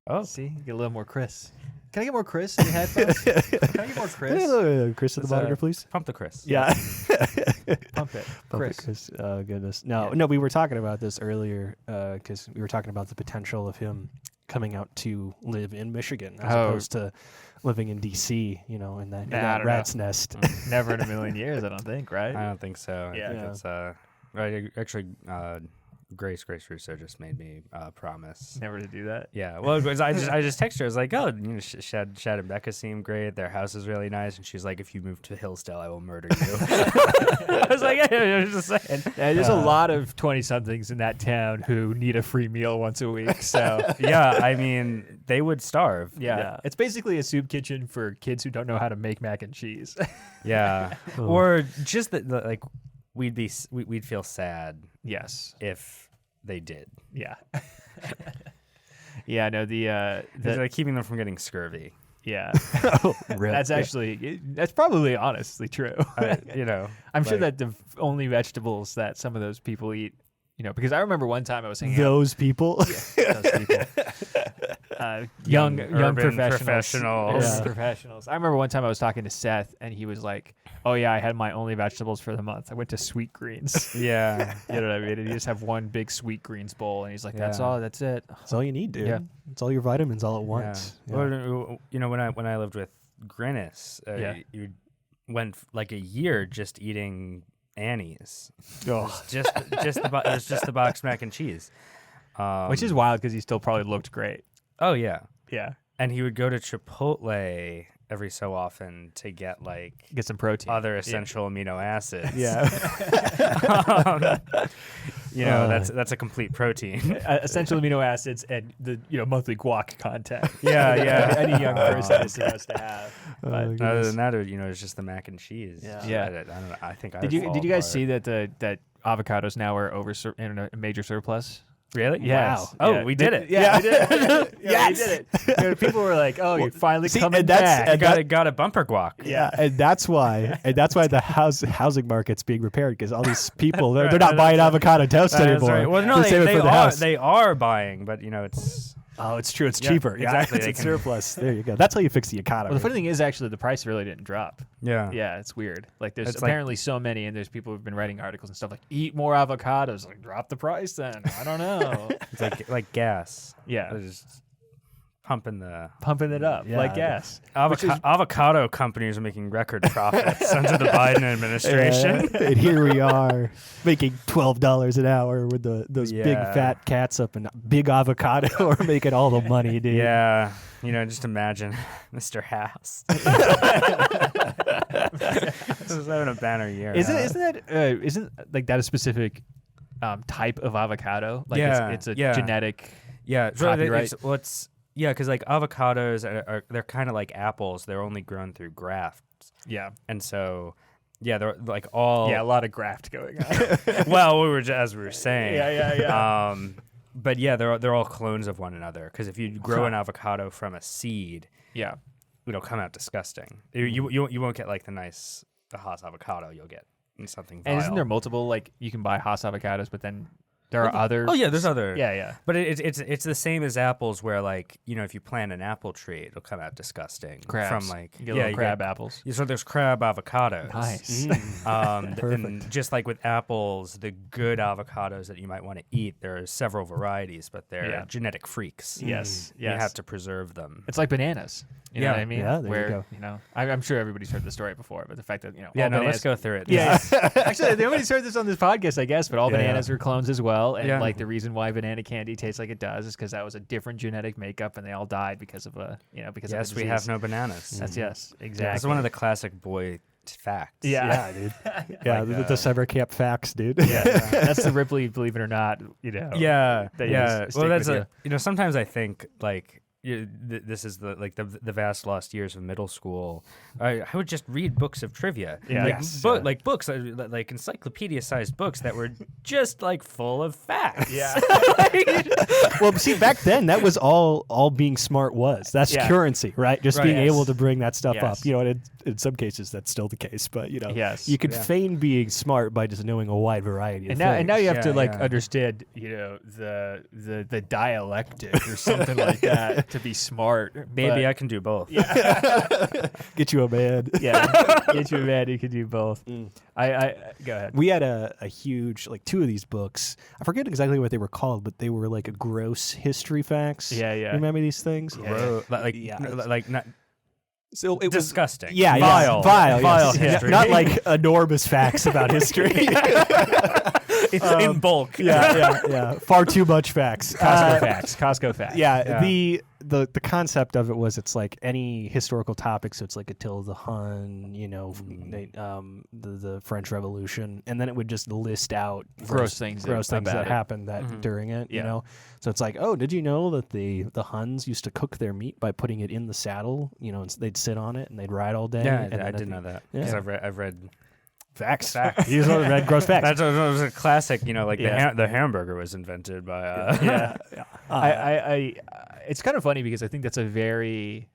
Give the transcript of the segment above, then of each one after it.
Oh, see, you get a little more Chris. Can I get more Chris in the headphones? Can I get more Chris? Chris in the monitor, please. Pump the Chris. Yeah. Pump it, Chris. Oh, goodness. No, we were talking about this earlier because we were talking about the potential of him coming out to live in Michigan as opposed to living in D.C., in that rat's nest. Never in a million years, I don't think, right? I don't think so. Yeah. I think it's right. Actually, Grace Russo just made me promise Never to do that. Yeah, well, I just texted her. I was like, "Oh, Shad and Becca seem great. Their house is really nice." And she's like, "If you move to Hillsdale, I will murder you." I was like, "Yeah, I was just saying." There's a lot of 20-somethings in that town who need a free meal once a week. So yeah, I mean, they would starve. Yeah, it's basically a soup kitchen for kids who don't know how to make mac and cheese. Yeah, or just like we'd feel sad. Yes, if they did. Yeah. Yeah, no, it's like keeping them from getting scurvy. Yeah. That's probably honestly true. I'm sure that the only vegetables that some of those people eat, because I remember one time I was hanging those people. Yeah, those people. Young professionals. Professionals. I remember one time I was talking to Seth, and he was like, "Oh yeah, I had my only vegetables for the month. I went to sweet greens." Yeah, you know what I mean. And you just have one big sweet greens bowl, and he's like, "That's all. That's it. That's all you need, dude. Yeah, it's all your vitamins all at once." Yeah. Well, when I lived with Grinnis, you went like a year just eating Annie's. Oh, it was just the box mac and cheese, which is wild because he still probably looked great. Oh yeah, yeah. And he would go to Chipotle every so often to get some protein, other essential amino acids. Yeah. That's a complete protein. Essential amino acids and the monthly guac content. Yeah. Any young person is supposed to have. But other than that, it's just the mac and cheese. Yeah. I don't know. I think did you guys see that that avocados now are in a major surplus? Really? Yes. Wow. Oh, yeah. we did it. Yeah, we did it. Yes. We did it. People were like, "Oh, you're finally coming back." I got a bumper guac. Yeah, and that's why the housing market's being repaired because all these people they're not buying avocado toast anymore. Right. Well, no, they are buying, but it's. Oh, it's true. It's cheaper. Exactly. It's surplus. There you go. That's how you fix the economy. Well, the funny thing is, actually, the price really didn't drop. Yeah. Yeah, it's weird. There's apparently so many, and there's people who've been writing articles and stuff like, eat more avocados. Drop the price then. I don't know. It's like gas. Yeah. They're just pumping it up like gas. Avocado companies are making record profits under the Biden administration. And here we are making $12 an hour with those big fat cats up and big avocado are making all the money, dude. Yeah. Just imagine Mr. House. This is having a banner year. Isn't that a specific type of avocado? It's a genetic copyright. Because avocados they're kind of like apples. They're only grown through grafts. Yeah, and so they're all a lot of graft going on. Well, as we were saying. Yeah. But they're all clones of one another. Because if you grow an avocado from a seed, it'll come out disgusting. You won't get the nice Haas avocado. You'll get something vile. And isn't there multiple you can buy Haas avocados, but then there are others? Oh yeah, there's other. Yeah. But it's the same as apples, where if you plant an apple tree, it'll come out disgusting. Crabs. From you get little crab apples. So there's crab avocados. Nice. Perfect. Just like with apples, the good avocados that you might want to eat, there are several varieties, but they're genetic freaks. Yes. You have to preserve them. It's like bananas. You know what I mean? Yeah, there you go. I'm sure everybody's heard the story before, but the fact that let's go through it. Yeah. Actually, nobody's heard this on this podcast, I guess, but all bananas are clones as well. And the reason why banana candy tastes like it does is because that was a different genetic makeup, and they all died because of Yes, we have no bananas. That's exactly. That's one of the classic boy facts. Yeah, dude. Yeah, the summer camp facts, dude. Yeah, that's the Ripley, believe it or not. Yeah. Well, that's sometimes I think this is the vast lost years of middle school. I would just read books of trivia, books like encyclopedia-sized books that were just full of facts. Yeah. Well, see, back then that was all being smart was. That's currency, right? Just being able to bring that stuff up. And in some cases that's still the case, but you could feign being smart by just knowing a wide variety of things. And now you have to understand the dialectic or something like that. to be smart. Maybe I can do both. Yeah. Get you a man. Yeah, get you a man who can do both. I go ahead. We had a huge, like, 2 of these books. I forget exactly what they were called, but they were like a gross history facts. Yeah. Remember these things? Like not. So it disgusting. Was, yeah, vile, vile yes. history. Not like enormous facts about history. It's in bulk. Yeah. Far too much facts. Costco facts. Yeah. The concept of it was it's like any historical topic. So it's like Attila the Hun, the French Revolution, and then it would just list out gross things that happened during it. You know, so it's like, oh, did you know that the Huns used to cook their meat by putting it in the saddle? You know, and they'd sit on it and they'd ride all day. Yeah, and I didn't know that because I've read. Facts. You just read gross facts. That was a classic. You know, like the hamburger was invented by. I it's kind of funny because I think that's a very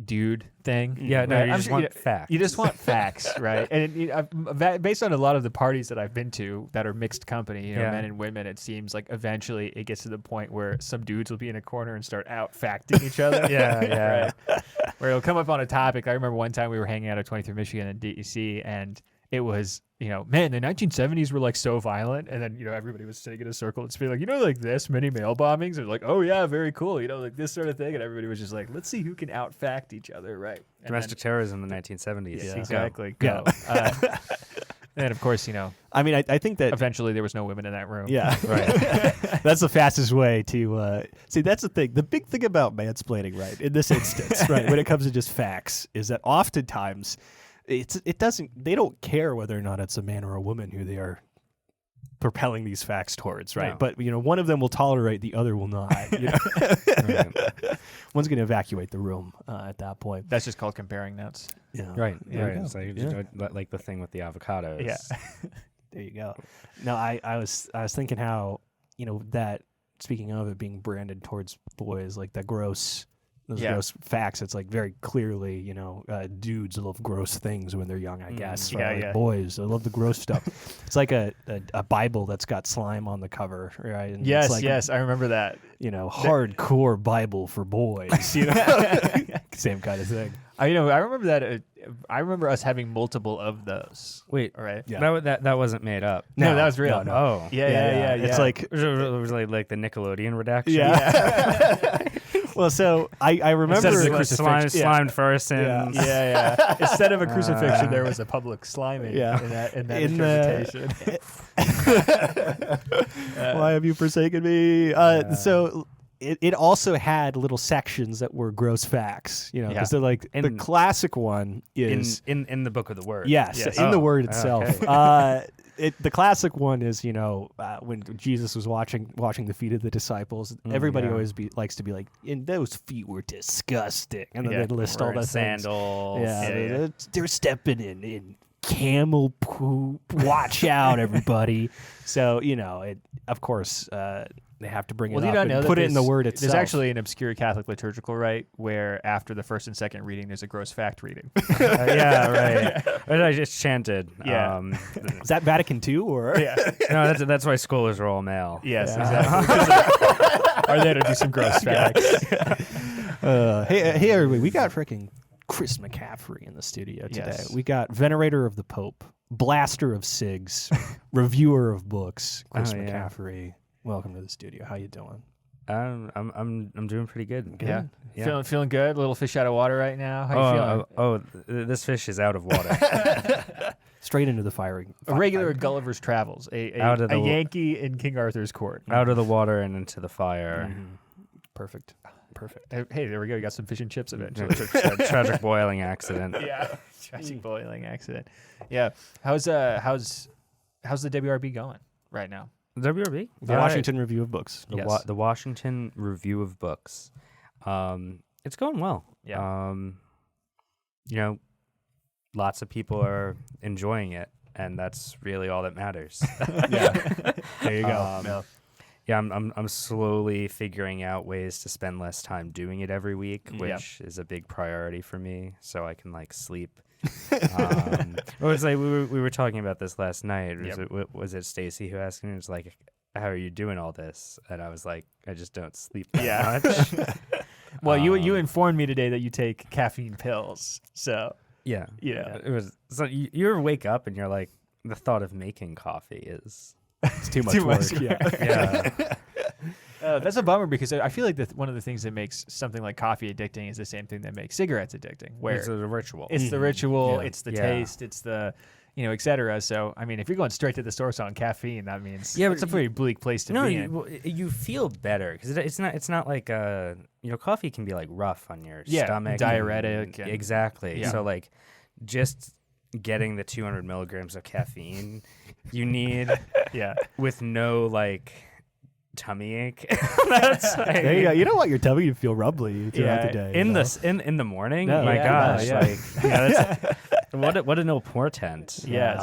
dude thing. Yeah, no, right? you just want facts. You just want facts, right? And based on a lot of the parties that I've been to that are mixed company, men and women, it seems like eventually it gets to the point where some dudes will be in a corner and start out-facting each other. Right? Where it'll come up on a topic. I remember one time we were hanging out at 23 Michigan in DEC, and it was, man, the 1970s were like so violent. And then, everybody was sitting in a circle and being like, like this, many mail bombings. They're like, oh, yeah, very cool. Like this sort of thing. And everybody was just like, let's see who can out-fact each other, right? And Domestic terrorism in the 1970s. Yeah, exactly. Go. And, of course, I mean, I think that eventually there was no women in that room. Yeah, right. That's the fastest way to see. That's the thing. The big thing about mansplaining, right, in this instance, right, when it comes to just facts, is that oftentimes they don't care whether or not it's a man or a woman who they are propelling these facts towards, right? No. But one of them will tolerate, the other will not. Right. One's going to evacuate the room at that point. That's just called comparing notes. Yeah. Right. It's like the thing with the avocados. Yeah. There you go. No, I was thinking how that, speaking of it being branded towards boys, like that gross facts. It's like very clearly, dudes love gross things when they're young, I guess. Like boys, they love the gross stuff. It's like a Bible that's got slime on the cover, right? And yes, it's like, yes, I remember that. Hardcore Bible for boys. Same kind of thing. I remember that. I remember us having multiple of those. Wait, all right. Yeah. That wasn't made up. No, that was real. No. Oh, yeah. It's like it was like the Nickelodeon redaction. Yeah. Well, so I remember slimed first, and instead of a crucifixion, there was a public sliming. In that interpretation. Why have you forsaken me? So. It also had little sections that were gross facts, because they're like the classic one is in the book of the word. Yes. In the word itself. Okay. The classic one is when Jesus was washing the feet of the disciples. Everybody always likes to be like, and those feet were disgusting, and then they'd list all the sandals. They're stepping in camel poop. Watch out, everybody. So of course. They have to bring it up and put it in the word itself. There's actually an obscure Catholic liturgical rite where after the first and second reading, there's a gross fact reading. Right. I just chanted. Yeah. Is that Vatican II or? Yeah. No, that's why scholars are all male. Yes, exactly. Are there to do some gross facts? Hey, everybody, we got freaking Chris McCaffery in the studio today. Yes. We got venerator of the Pope, blaster of cigs, reviewer of books, Chris McCaffery. Welcome to the studio. How you doing? I'm doing pretty good. Yeah. Feeling good. A little fish out of water right now. How you feeling? This fish is out of water. Straight into the firing. A regular Gulliver's Travels. A Yankee in King Arthur's court. Out of the water and into the fire. Mm-hmm. Perfect. Hey, there we go. You got some fish and chips eventually. Tragic boiling accident. Yeah. Tragic boiling accident. Yeah. How's the WRB going right now? WRB? The Washington Review of Books. The Washington Review of Books. It's going well. Yeah. Lots of people are enjoying it, and that's really all that matters. Yeah. There you go. I'm slowly figuring out ways to spend less time doing it every week, which is a big priority for me, so I can sleep. It's like we were talking about this last night. Was it Stacy who asked me? It was like, how are you doing all this? And I was like, I just don't sleep that much. Well, you informed me today that you take caffeine pills, so yeah. It was so you ever wake up and you're like, the thought of making coffee is it's too much work. Yeah. That's a bummer because I feel like one of the things that makes something like coffee addicting is the same thing that makes cigarettes addicting. Where it's the ritual. It's the ritual. It's the taste. It's the et cetera. So I mean, if you're going straight to the source on caffeine, that means it's a pretty bleak place to be in. You feel better because it's not like coffee can be like rough on your stomach, diuretic. Exactly. So like just getting the 200 milligrams of caffeine you need with no like tummy ache. That's like, there you go. You don't want your tummy to feel rumbly throughout the day. In the morning. No, my gosh. What an ill portent. Yes.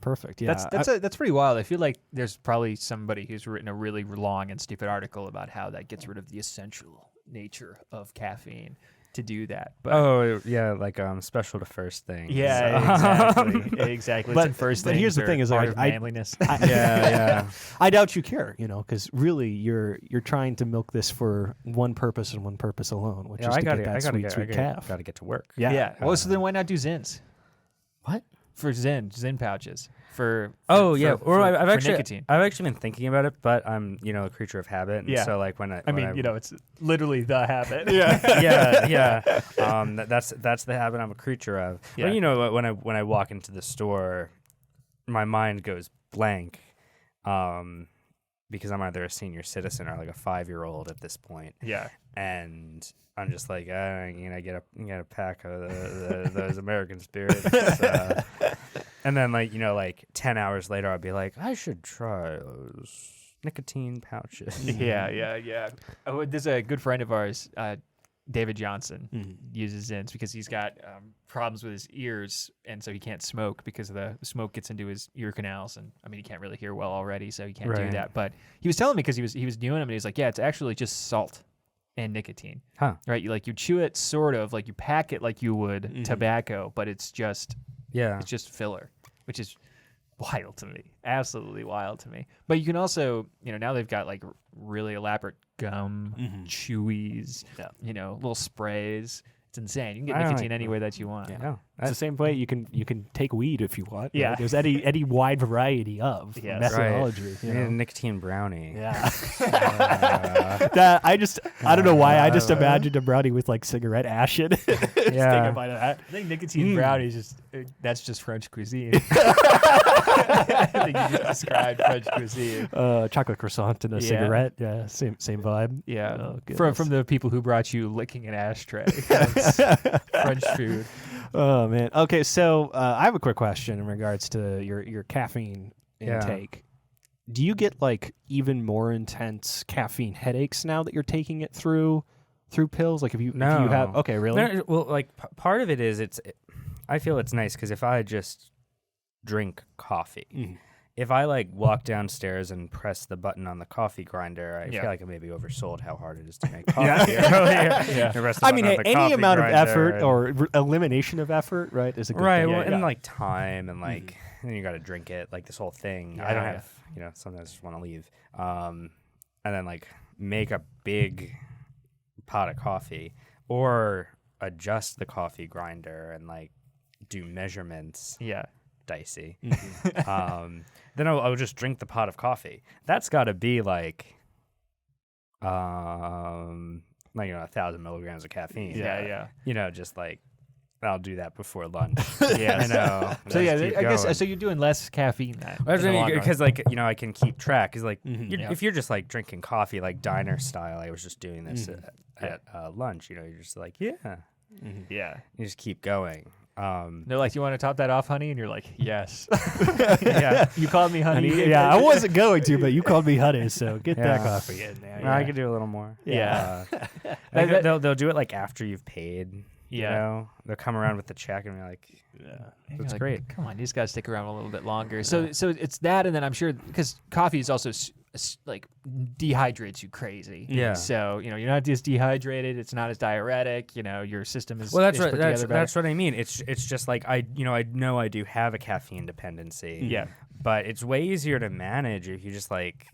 Perfect. Yeah. That's pretty wild. I feel like there's probably somebody who's written a really long and stupid article about how that gets rid of the essential nature of caffeine to do that. But like special to first things. Yeah, exactly. But here's the thing: is like manliness. I doubt you care, because really you're trying to milk this for one purpose and one purpose alone, which is to get that sweet calf. Got to get to work. Yeah. Well, so then why not do Zins? What? For Zin pouches. For nicotine. I've actually been thinking about it, but I'm a creature of habit. And so like it's literally the habit. That's the habit I'm a creature of. Yeah. But when I walk into the store, my mind goes blank, because I'm either a senior citizen or like a 5-year-old at this point. Yeah, and I'm just like, get a pack of those American spirits. And then like 10 hours later, I'll be like, I should try those nicotine pouches. Yeah. Oh, there's a good friend of ours, David Johnson, uses Zins because he's got problems with his ears, and so he can't smoke because the smoke gets into his ear canals, and I mean he can't really hear well already, so he can't do that. But he was telling me because he was doing them, and he's like, it's actually just salt and nicotine. Right? You chew it sort of like you pack it like you would tobacco, but it's just filler, which is wild to me, absolutely wild to me. But you can also, now they've got like really elaborate gum, chewies, little sprays. It's insane. You can get nicotine any way that you want. Yeah. No, it's the same way you can take weed if you want. Yeah, right? There's any wide variety of methodology. Right. Nicotine brownie. Yeah. I don't know why I just imagined a brownie with like cigarette ash in it. Take a bite of that. I think nicotine brownie is that's just French cuisine. I think you just described French cuisine. Chocolate croissant and a cigarette. Yeah, same vibe. Yeah, from the people who brought you licking an ashtray. French food. Oh man. Okay, so I have a quick question in regards to your caffeine intake. Do you get like even more intense caffeine headaches now that you're taking it through pills? Like if you have really? No, well, like part of it is I feel it's nice because if I just drink coffee. If I like walk downstairs and press the button on the coffee grinder, I feel like I maybe oversold how hard it is to make coffee. I mean, any amount of effort or elimination of effort, right, is a good thing. Well, and like time and like and then you got to drink it, like this whole thing. I don't have, sometimes I just want to leave. And then like make a big pot of coffee or adjust the coffee grinder and like do measurements. Yeah. Dicey. Then I'll just drink the pot of coffee. That's got to be like 1,000 milligrams of caffeine. Yeah. Just like I'll do that before lunch. I know. So I guess so. You're doing less caffeine then. Because I can keep track. Because like if you're just like drinking coffee like diner style, I was just doing this at lunch. You're just like you just keep going. They're like, you want to top that off, honey? And you're like, yes. Yeah, you called me honey. Yeah, I wasn't going to, but you called me honey, so get that coffee in there. Yeah. I could do a little more. Yeah. They'll do it like after you've paid. They'll come around with the check and be like, that's great. Come on, you just got to stick around a little bit longer. So it's that, and then I'm sure because coffee is also like dehydrates you crazy. Yeah. So you're not just dehydrated. It's not as diuretic. Your system is. Well, that's right. That's what I mean. It's just like I know I do have a caffeine dependency. Yeah. But it's way easier to manage if you just like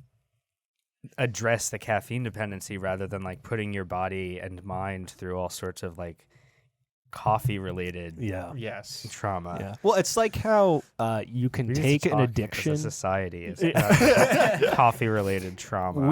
address the caffeine dependency rather than like putting your body and mind through all sorts of like coffee related trauma. Yeah. Well, it's like how you can take an addiction. As a society, it's coffee related trauma.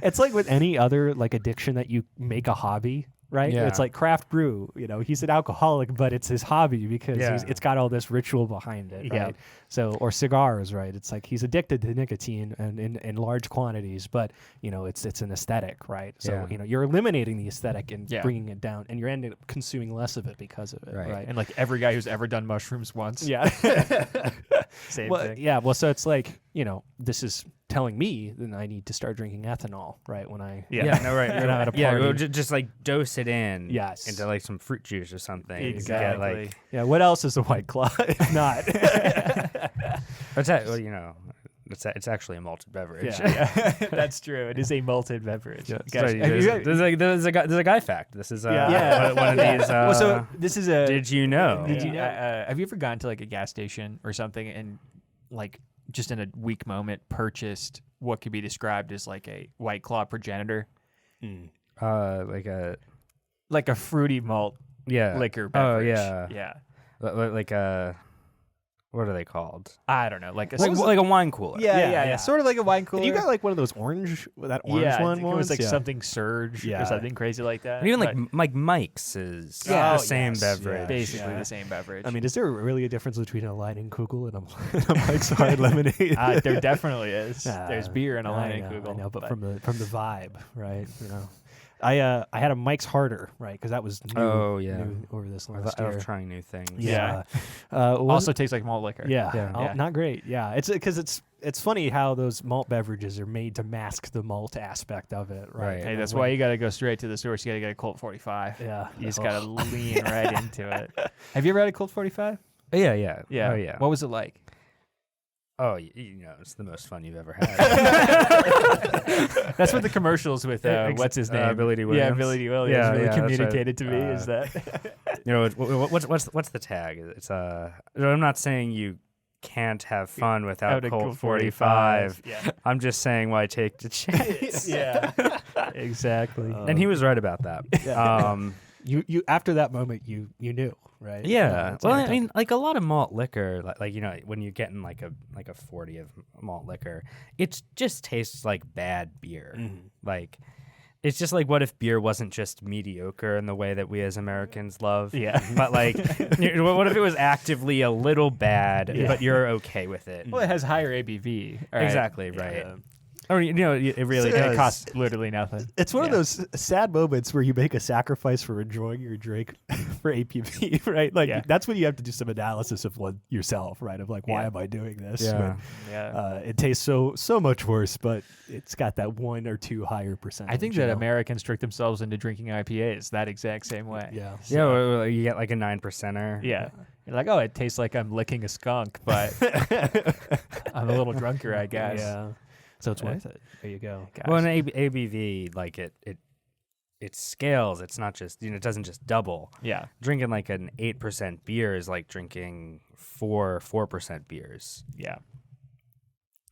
It's like with any other like addiction that you make a hobby. Right? Yeah. It's like craft brew, he's an alcoholic, but it's his hobby because it's got all this ritual behind it, right? So, or cigars, right? It's like he's addicted to nicotine and in large quantities, but, it's an aesthetic, right? So, you're eliminating the aesthetic and bringing it down, and you're ending up consuming less of it because of it, right? And like every guy who's ever done mushrooms once. Yeah. Same thing. Yeah, well, so it's like, this is telling me then I need to start drinking ethanol, right? When I right. When I'm at a party. Yeah, just like dose it in into like some fruit juice or something. Exactly. What else is a White Claw if not? It's actually a malted beverage. Yeah. That's true. It is a malted beverage. Yeah. There's a guy fact. This is one of these. So this is a. Did you know? Have you ever gone to like a gas station or something and like just in a weak moment purchased what could be described as like a White Claw progenitor? Like a fruity malt liquor beverage. Yeah. Like a. What are they called? I don't know. Like a wine cooler. Yeah. Sort of like a wine cooler. And you got like one of those orange one. I think it was like something Surge or something crazy like that. And even like Mike's is the same beverage. Basically the same beverage. I mean, is there really a difference between a Leinenkugel and a Mike's Hard Lemonade? There definitely is. There's beer in a Leinenkugel. I know, but from the vibe, right? I had a Mike's Harder, right? Because that was new, new over this last year. I love trying new things. Yeah. Also tastes like malt liquor. Yeah. Not great. Yeah. It's because it's funny how those malt beverages are made to mask the malt aspect of it, right? Hey, that's why you got to go straight to the source. You got to get a Colt 45. Yeah. You just got to lean right into it. Have you ever had a Colt 45? Yeah. Oh, yeah. What was it like? Oh, it's the most fun you've ever had. That's what the commercials with what's his name, Billy D. Williams. Yeah, Billy D. Williams really communicated to me. Is that what's the tag? It's I'm not saying you can't have fun without Colt 45. Yeah. I'm just saying why take the chance. Yeah, exactly. And he was right about that. You after that moment you knew. Right. Yeah. Well, I mean, like a lot of malt liquor, like when you're getting like a 40 of malt liquor, it just tastes like bad beer. Mm-hmm. Like, it's just like, what if beer wasn't just mediocre in the way that we as Americans love? Yeah. But like, what if it was actively a little bad, but you're okay with it? Well, it has higher ABV. Right? Exactly. Right. Or it really does. It costs literally nothing. It's one of those sad moments where you make a sacrifice for enjoying your drink for APV, right? Like that's when you have to do some analysis of yourself, right? Of like, why am I doing this? Yeah. It tastes so much worse, but it's got that 1 or 2 higher percentage. I think that Americans trick themselves into drinking IPAs that exact same way. Yeah. So, you get like a 9%er. Yeah. You're like, oh, it tastes like I'm licking a skunk, but I'm a little drunker, I guess. Yeah. So it's worth it. There you go. Gosh. Well, an ABV, like it scales. It's not just it doesn't just double. Yeah. Drinking like an 8% beer is like drinking 4% beers. Yeah.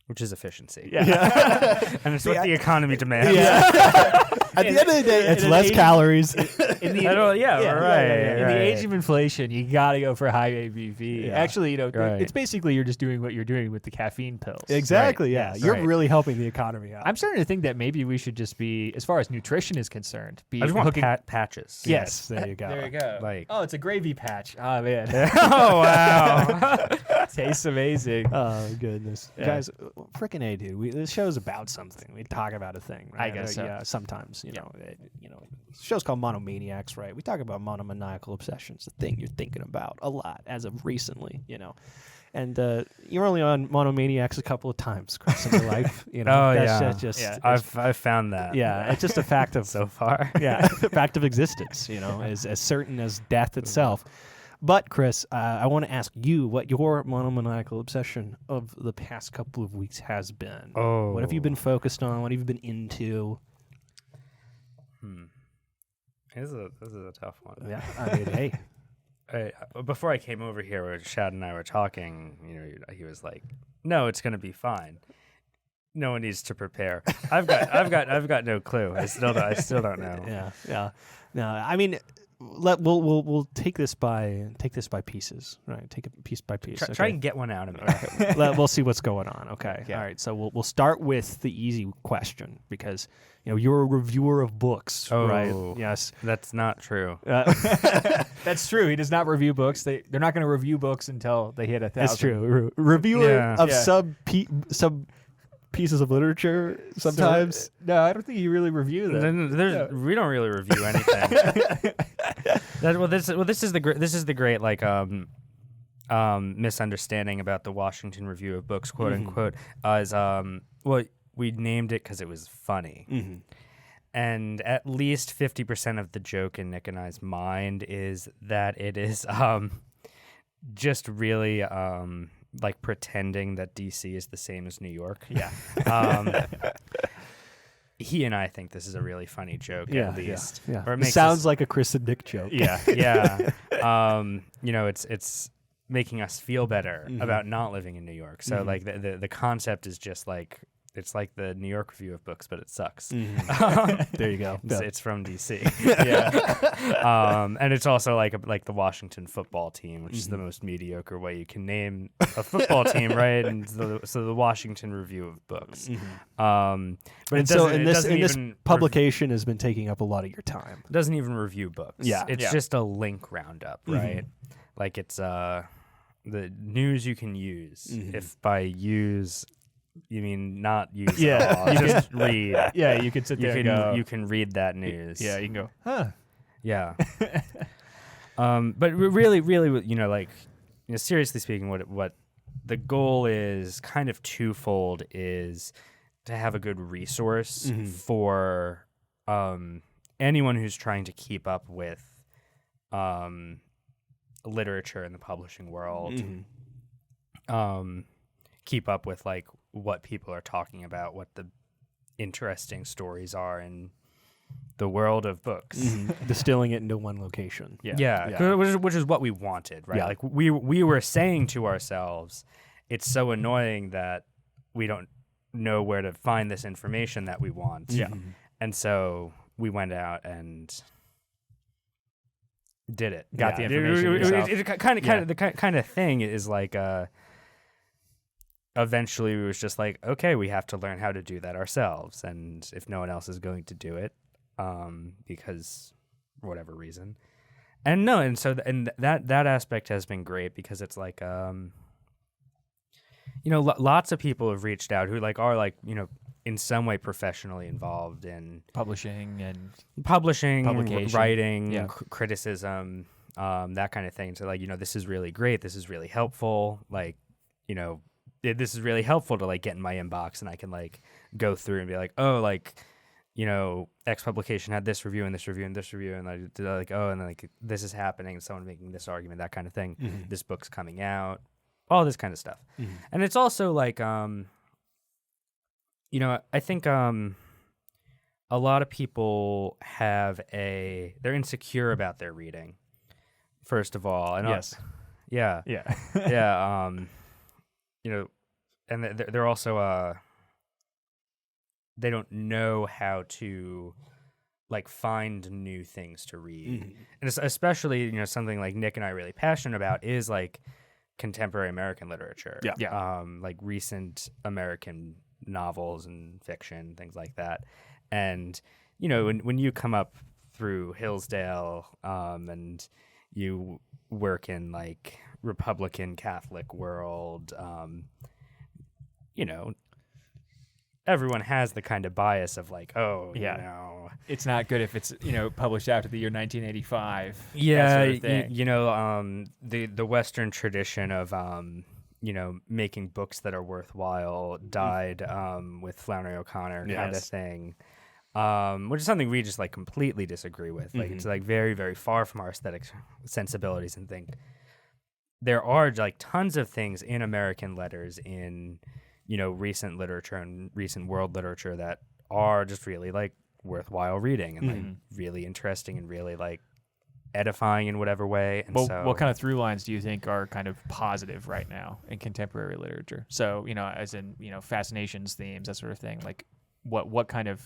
Which is efficiency. Yeah. And it's what the economy demands. Yeah. At the end of the day, it's less calories. Right. In the age of inflation, you got to go for high ABV. Yeah. Actually, it's basically you're just doing what you're doing with the caffeine pills. Exactly, right? yeah. You're really helping the economy out. I'm starting to think that maybe we should just be, as far as nutrition is concerned, I just want patches. Yes, there you go. There you go. Like, it's a gravy patch. Oh, man. Oh, wow. Tastes amazing. Oh, goodness. Yeah. Guys, freaking A, dude. This show's about something. We talk about a thing, right? I guess so. Yeah, sometimes, you know. The show's called Monomaniacs, right? We talk about monomaniacal obsessions, the thing you're thinking about a lot as of recently, And you're only on Monomaniacs a couple of times, Chris, in your life. I've found that. Yeah, it's just a fact of so far. Yeah, fact of existence. As certain as death itself. But Chris, I want to ask you what your monomaniacal obsession of the past couple of weeks has been. Oh, what have you been focused on? What have you been into? This is a tough one. Yeah, I mean, hey. Before I came over here, where Shad and I were talking, he was like, "No, it's going to be fine." No one needs to prepare. I've got no clue. I still don't know. Yeah. No, I mean, we'll take this by pieces, right? Take it piece by piece. Try and get one out of me. Okay. We'll see what's going on. Okay. All right. So we'll start with the easy question because you're a reviewer of books, right? Yes. That's not true. That's true. He does not review books. They're not going to review books until they hit 1,000. That's true. Reviewer of sub pieces of literature sometimes. So, no, I don't think you really review them. We don't really review anything. This is the great like misunderstanding about the Washington Review of Books, quote unquote, we named it because it was funny. And at least 50% of the joke in Nick and I's mind is that it is just really like pretending that DC is the same as New York. Yeah. He and I think this is a really funny joke, at least. Yeah. Or it sounds like a Chris and Nick joke. Yeah. It's making us feel better about not living in New York. So like the concept is just like, it's like the New York Review of Books, but it sucks. There you go. It's from DC. And it's also like the Washington football team, which is the most mediocre way you can name a football team, right? And so the Washington Review of Books. But this publication has been taking up a lot of your time. It doesn't even review books. Yeah. It's just a link roundup, right? Like it's the news you can use. If by use you mean not use at all. You just read. Yeah, you can sit there and go. You can read that news. Yeah, you can go, huh. Yeah. But really, like, seriously speaking, what the goal is kind of twofold, is to have a good resource for anyone who's trying to keep up with literature in the publishing world. Keep up with like what people are talking about, what the interesting stories are in the world of books. Distilling it into one location. Which is what we wanted, right? Like we were saying to ourselves, it's so annoying that we don't know where to find this information that we want. And so we went out and did it. Got the information. The kind of thing is like eventually it was just like, okay, we have to learn how to do that ourselves, and if no one else is going to do it, because for whatever reason, and that aspect has been great, because it's like lots of people have reached out who like are like in some way professionally involved in publishing, publication, writing, criticism, that kind of thing. So like this is really great, this is really helpful, like this is really helpful to like get in my inbox, and I can like go through and be like, oh, like X publication had this review and this review and this review, and I did like, oh, and like this is happening, someone making this argument, that kind of thing. This book's coming out, all this kind of stuff. And it's also like I think a lot of people they're insecure about their reading, first of all. And and they're also they don't know how to like find new things to read. And it's especially something like Nick and I are really passionate about is like contemporary American literature. Like recent American novels and fiction, things like that. And when you come up through Hillsdale and you work in like Republican Catholic world, everyone has the kind of bias of like, it's not good if it's published after the year 1985. The Western tradition of making books that are worthwhile died with Flannery O'Connor kind of thing, which is something we just like completely disagree with. Like it's like very, very far from our aesthetic sensibilities, and think there are like tons of things in American letters, in recent literature and recent world literature, that are just really like worthwhile reading and like really interesting and really like edifying in whatever way. And well, so, what kind of through lines do you think are kind of positive right now in contemporary literature? So, as in, fascinations, themes, that sort of thing. Like, what kind of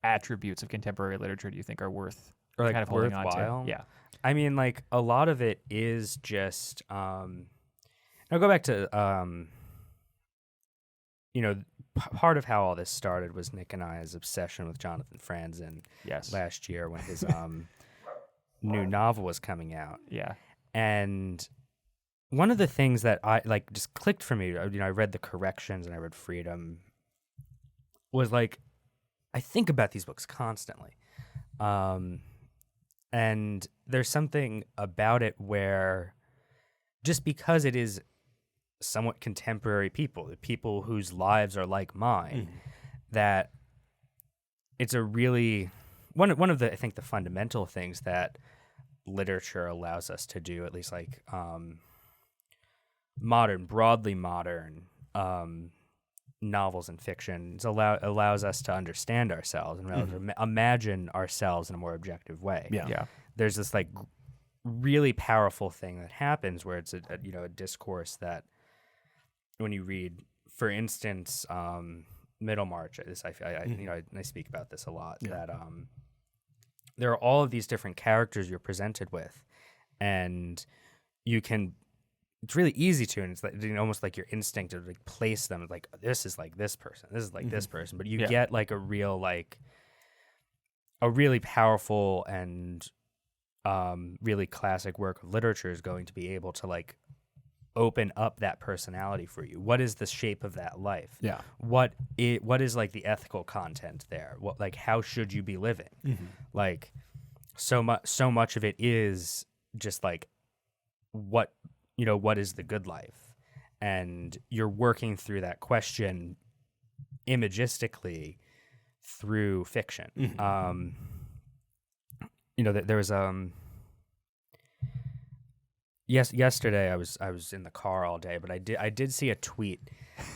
attributes of contemporary literature do you think are worth or kind of holding on worthwhile? to? Yeah. I mean, like, a lot of it is just, I'll go back to, part of how all this started was Nick and I's obsession with Jonathan Franzen last year when his new novel was coming out. Yeah. And one of the things that I just clicked for me, I read The Corrections and I read Freedom, was like, I think about these books constantly. And there's something about it where just because it is somewhat contemporary people, the people whose lives are like mine, that it's a really one of the, I think, the fundamental things that literature allows us to do, at least like broadly modern novels and fiction, allows us to understand ourselves and imagine ourselves in a more objective way. Yeah. There's this like really powerful thing that happens where it's a discourse that when you read, for instance, Middlemarch, I speak about this a lot, that there are all of these different characters you're presented with, and it's really easy to, and it's like, almost like your instinct to like place them like, this is like this person, this is like this person, but you get like a really powerful and really classic work of literature is going to be able to like open up that personality for you. What is the shape of that life? Yeah. What is like the ethical content there? What, like, how should you be living? Like, so much of it is just like, what is the good life? And you're working through that question imagistically through fiction. There was yesterday I was in the car all day, but I did see a tweet.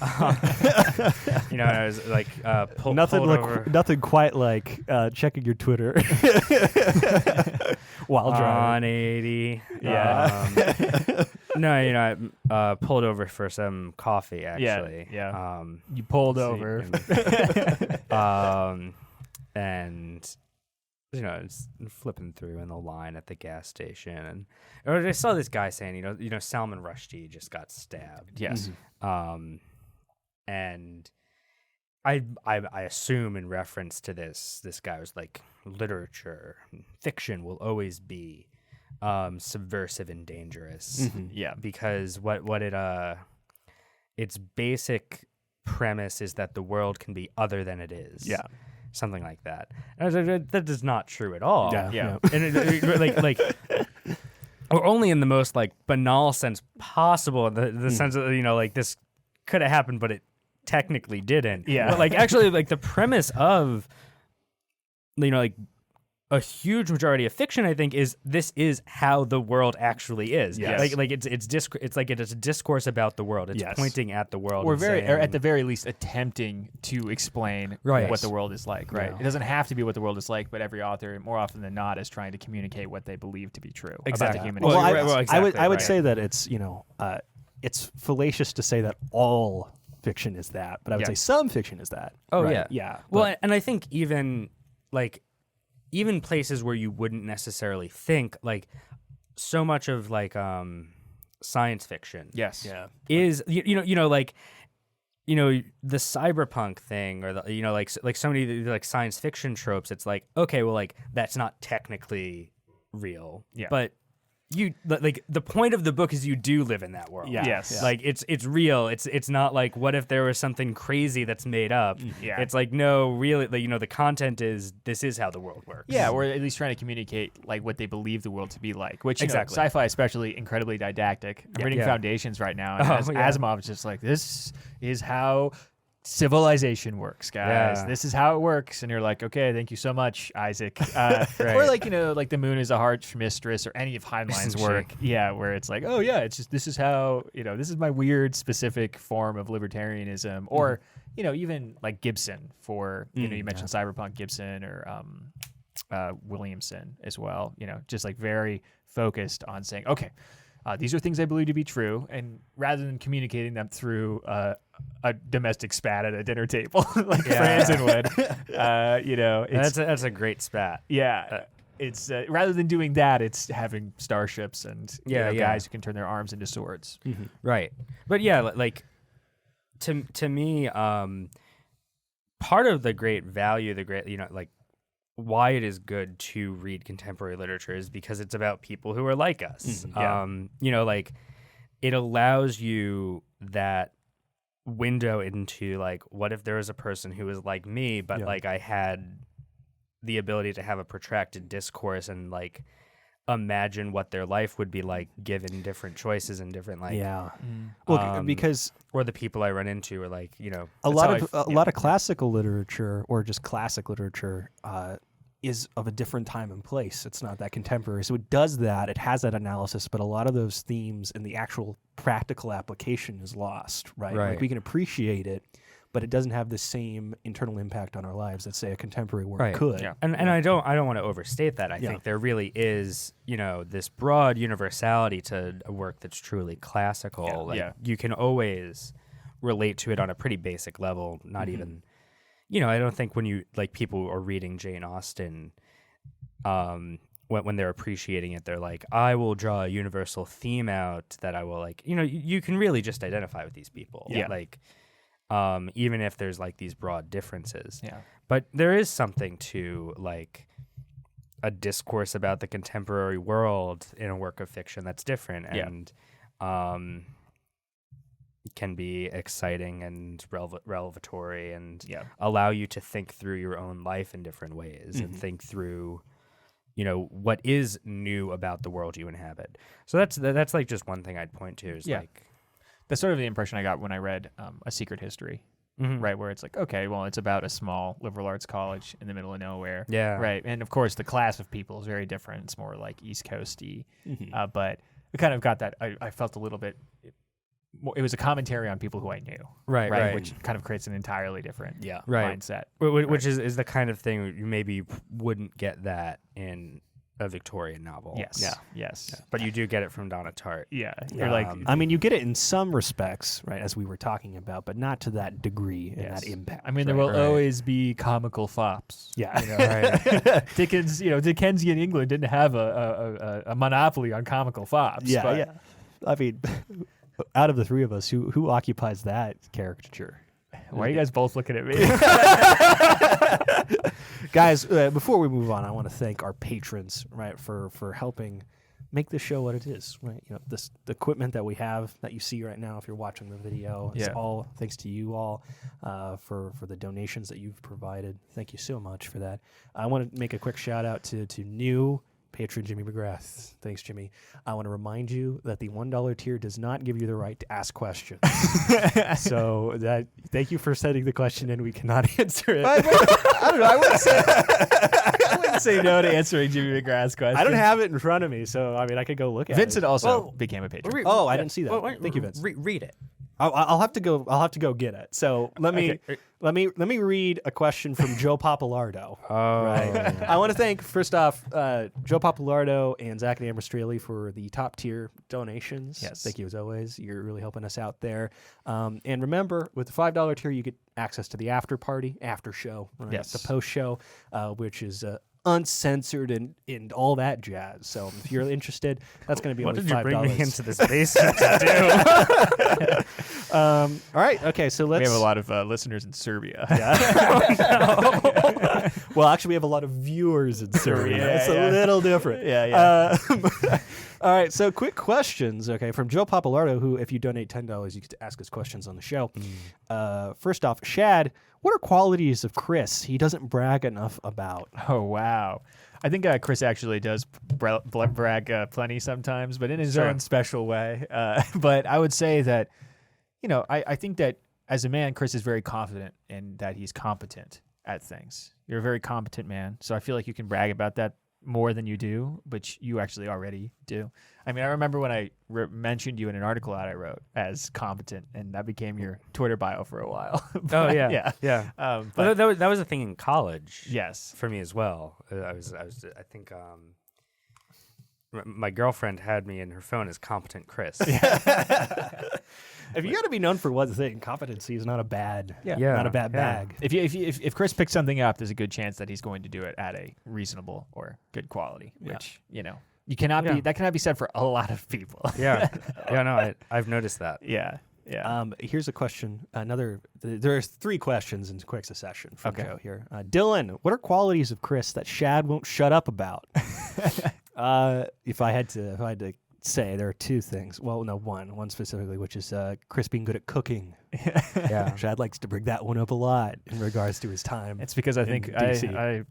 And I was like, pulled over. Nothing quite like checking your Twitter while driving. 180. Yeah. No, I pulled over for some coffee actually. Yeah. You pulled over. And I was flipping through in the line at the gas station, and I saw this guy saying, Salman Rushdie just got stabbed. Yes. And I assume in reference to this guy was like, literature, fiction will always be subversive and dangerous. Yeah. Because its basic premise is that the world can be other than it is. Yeah. Something like that. And I was like, that is not true at all. Yeah. And or only in the most like banal sense possible, the sense of, like, this could have happened, but it technically didn't. Yeah. But like, actually, like, the premise of, like, a huge majority of fiction, I think, is this is how the world actually is. Yes. Like it's like it's a discourse about the world. It's pointing at the world. Or at the very least attempting to explain what the world is like. Right. Yeah. It doesn't have to be what the world is like, but every author, more often than not, is trying to communicate what they believe to be true about the human experience. I would say that it's it's fallacious to say that all fiction is that, but I would say some fiction is that. Oh right? Yeah. Well, and I think even places where you wouldn't necessarily think, like, so much of like science fiction Yes. Yeah. is the cyberpunk thing, or the like so many like science fiction tropes. It's like, okay, well, like, that's not technically real. Yeah. But you, like, the point of the book is you do live in that world. Yeah. Yes. Yeah. Like, it's real. It's not like, what if there was something crazy that's made up? Yeah. It's like, no, really, like, the content is, this is how the world works. Yeah, or at least trying to communicate like what they believe the world to be like, which Exactly. Sci-fi especially incredibly didactic. I'm reading Foundations right now, and Asimov's just like, this is how civilization works, guys. Yeah. This is how it works. And you're like, okay, thank you so much, Isaac. Or like, like the moon is a harsh mistress, or any of Heinlein's work. Yeah, where it's like, oh yeah, it's just, this is how, this is my weird specific form of libertarianism. Or, even like Gibson for, you mentioned cyberpunk Gibson, or Williamson as well. Just like very focused on saying, okay, these are things I believe to be true, and rather than communicating them through a domestic spat at a dinner table like Franzen would, that's a great spat. Yeah. It's rather than doing that, it's having starships and guys who can turn their arms into swords. Mm-hmm. Right. But yeah, like to me, part of the great value, like why it is good to read contemporary literature is because it's about people who are like us. Mm-hmm. Like it allows you that window into like, what if there was a person who was like me, but like I had the ability to have a protracted discourse and like imagine what their life would be like given different choices and different like well, because or the people I run into are like a lot of classical literature or just classic literature is of a different time and place. It's not that contemporary, so it does that. It has that analysis, but a lot of those themes and the actual practical application is lost. Right. Like we can appreciate it, but it doesn't have the same internal impact on our lives that, say, a contemporary work could. Yeah. And I don't want to overstate that. I think there really is, this broad universality to a work that's truly classical. You can always relate to it on a pretty basic level, not even, I don't think when you, like, people are reading Jane Austen, when they're appreciating it, they're like, I will draw a universal theme out that I will, like, you can really just identify with these people. Yeah. Like, even if there's like these broad differences. Yeah. But there is something to like a discourse about the contemporary world in a work of fiction that's different and can be exciting and revelatory and allow you to think through your own life in different ways and think through what is new about the world you inhabit. So that's like just one thing I'd point to is like that's sort of the impression I got when I read A Secret History, right? Where it's like, okay, well, it's about a small liberal arts college in the middle of nowhere. Yeah. Right. And of course, the class of people is very different. It's more like East Coasty. But it kind of got that. I felt a little bit. It was a commentary on people who I knew. Right. Which kind of creates an entirely different mindset. Which is the kind of thing you maybe wouldn't get that in a Victorian novel. Yes. Yes. But you do get it from Donna Tartt. Yeah. You're like, I mean, you get it in some respects, right, as we were talking about, but not to that degree and that impact. I mean, there will always be comical fops. Yeah. Dickens, Dickensian England didn't have a monopoly on comical fops. Yeah. I mean, out of the three of us, who occupies that caricature? Why are you guys both looking at me? Guys, before we move on, I want to thank our patrons, right, for helping make this show what it is, right? The equipment that we have that you see right now, if you're watching the video, it's all thanks to you all for the donations that you've provided. Thank you so much for that. I want to make a quick shout out to new patron Jimmy McGrath. Thanks, Jimmy. I want to remind you that the $1 tier does not give you the right to ask questions. So thank you for sending the question in. We cannot answer it. I don't know. I wouldn't say no to answering Jimmy McGrath's question. I don't have it in front of me, so I mean I could go look at Vincent it. also became a patron. I didn't see that. Thank you, Vince. Read it. I'll have to go get it. So let me read a question from Joe Papalardo. Right. I want to thank first off Joe Papalardo and Zach and Amber Strehle for the top tier donations. Yes, thank you as always. You're really helping us out there. And remember, with the $5 tier, you get access to the after party, after show, right? Yes, the post show, which is uncensored and all that jazz. So if you're interested, that's going to be only $5. What did you bring me into this basement to do? All right. Okay. So we have a lot of listeners in Serbia. Yeah. Well, actually, we have a lot of viewers in Serbia. It's a little different. Yeah. All right. So quick questions. Okay. From Joe Papalardo, who, if you donate $10, you get to ask us questions on the show. First off, Shad, what are qualities of Chris he doesn't brag enough about? Oh, wow. I think Chris actually does brag plenty sometimes, but in his own special way. But I would say that, I think that as a man, Chris is very confident in that he's competent at things. You're a very competent man. So I feel like you can brag about that more than you do, but you actually already do. I mean, I remember when I mentioned you in an article that I wrote as competent, and that became your Twitter bio for a while. But, yeah. But that was a thing in college. Yes, for me as well. I think my girlfriend had me in her phone as Competent Chris. If you got to be known for one thing, competency is not a bad, bag. If Chris picks something up, there's a good chance that he's going to do it at a reasonable or good quality, which you cannot be. That cannot be said for a lot of people. I've noticed that. Yeah. Here's a question. There are 3 questions in quick succession from Joe here. Dylan, what are qualities of Chris that Shad won't shut up about? If I had to say, there are 2 things. Well, no, one specifically, which is Chris being good at cooking. Yeah, Shad likes to bring that one up a lot in regards to his time. It's because I think I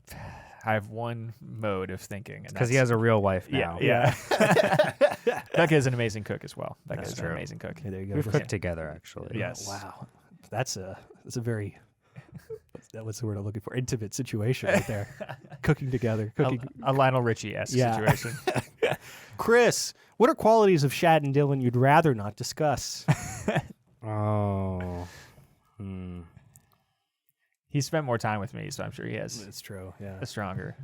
have one mode of thinking, because he has a real wife now. Yeah. Becca is an amazing cook as well. Becca is an amazing cook. Okay, there you go. We've cooked together, actually. Yes. Wow, that's a very. What's the word I'm looking for? Intimate situation right there. Cooking together. A Lionel Richie-esque situation. Chris, what are qualities of Shad and Dylan you'd rather not discuss? He spent more time with me, so I'm sure he has. That's true. Yeah, a stronger.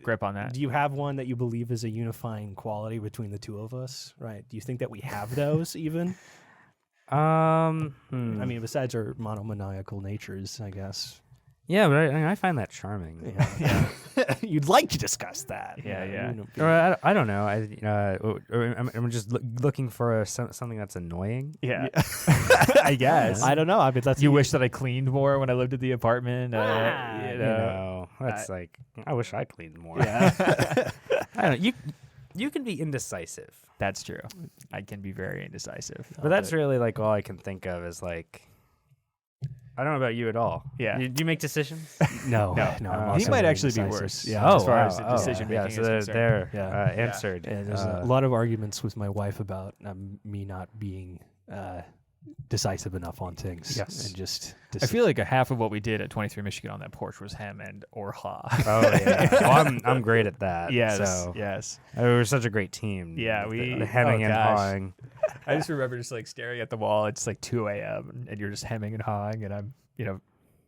Grip on that. Do you have one that you believe is a unifying quality between the 2 of us? Right? Do you think that we have those even? I mean, besides our monomaniacal natures, I guess. Yeah, but I find that charming. Yeah. You'd like to discuss that. Yeah. Or I don't know. I'm just looking for something that's annoying. Yeah. I guess. I don't know. I mean, you wish that I cleaned more when I lived at the apartment. That's I wish I cleaned more. Yeah. I don't know. You can be indecisive. That's true. I can be very indecisive. But that's really all I can think of is I don't know about you at all. Yeah. Do you make decisions? No. He might actually be worse. Yeah. As far as the decision making is concerned. They're answered. Yeah, there's a lot of arguments with my wife about me not being decisive enough on things. Yes. And just I feel like a half of what we did at 23 Michigan on that porch was hem and or ha. Oh yeah. Well, I'm great at that. Yes. So. Yes. We were such a great team. Yeah, the hemming and hawing. I just remember just staring at the wall. It's 2 a.m. and you're just hemming and hawing, and I'm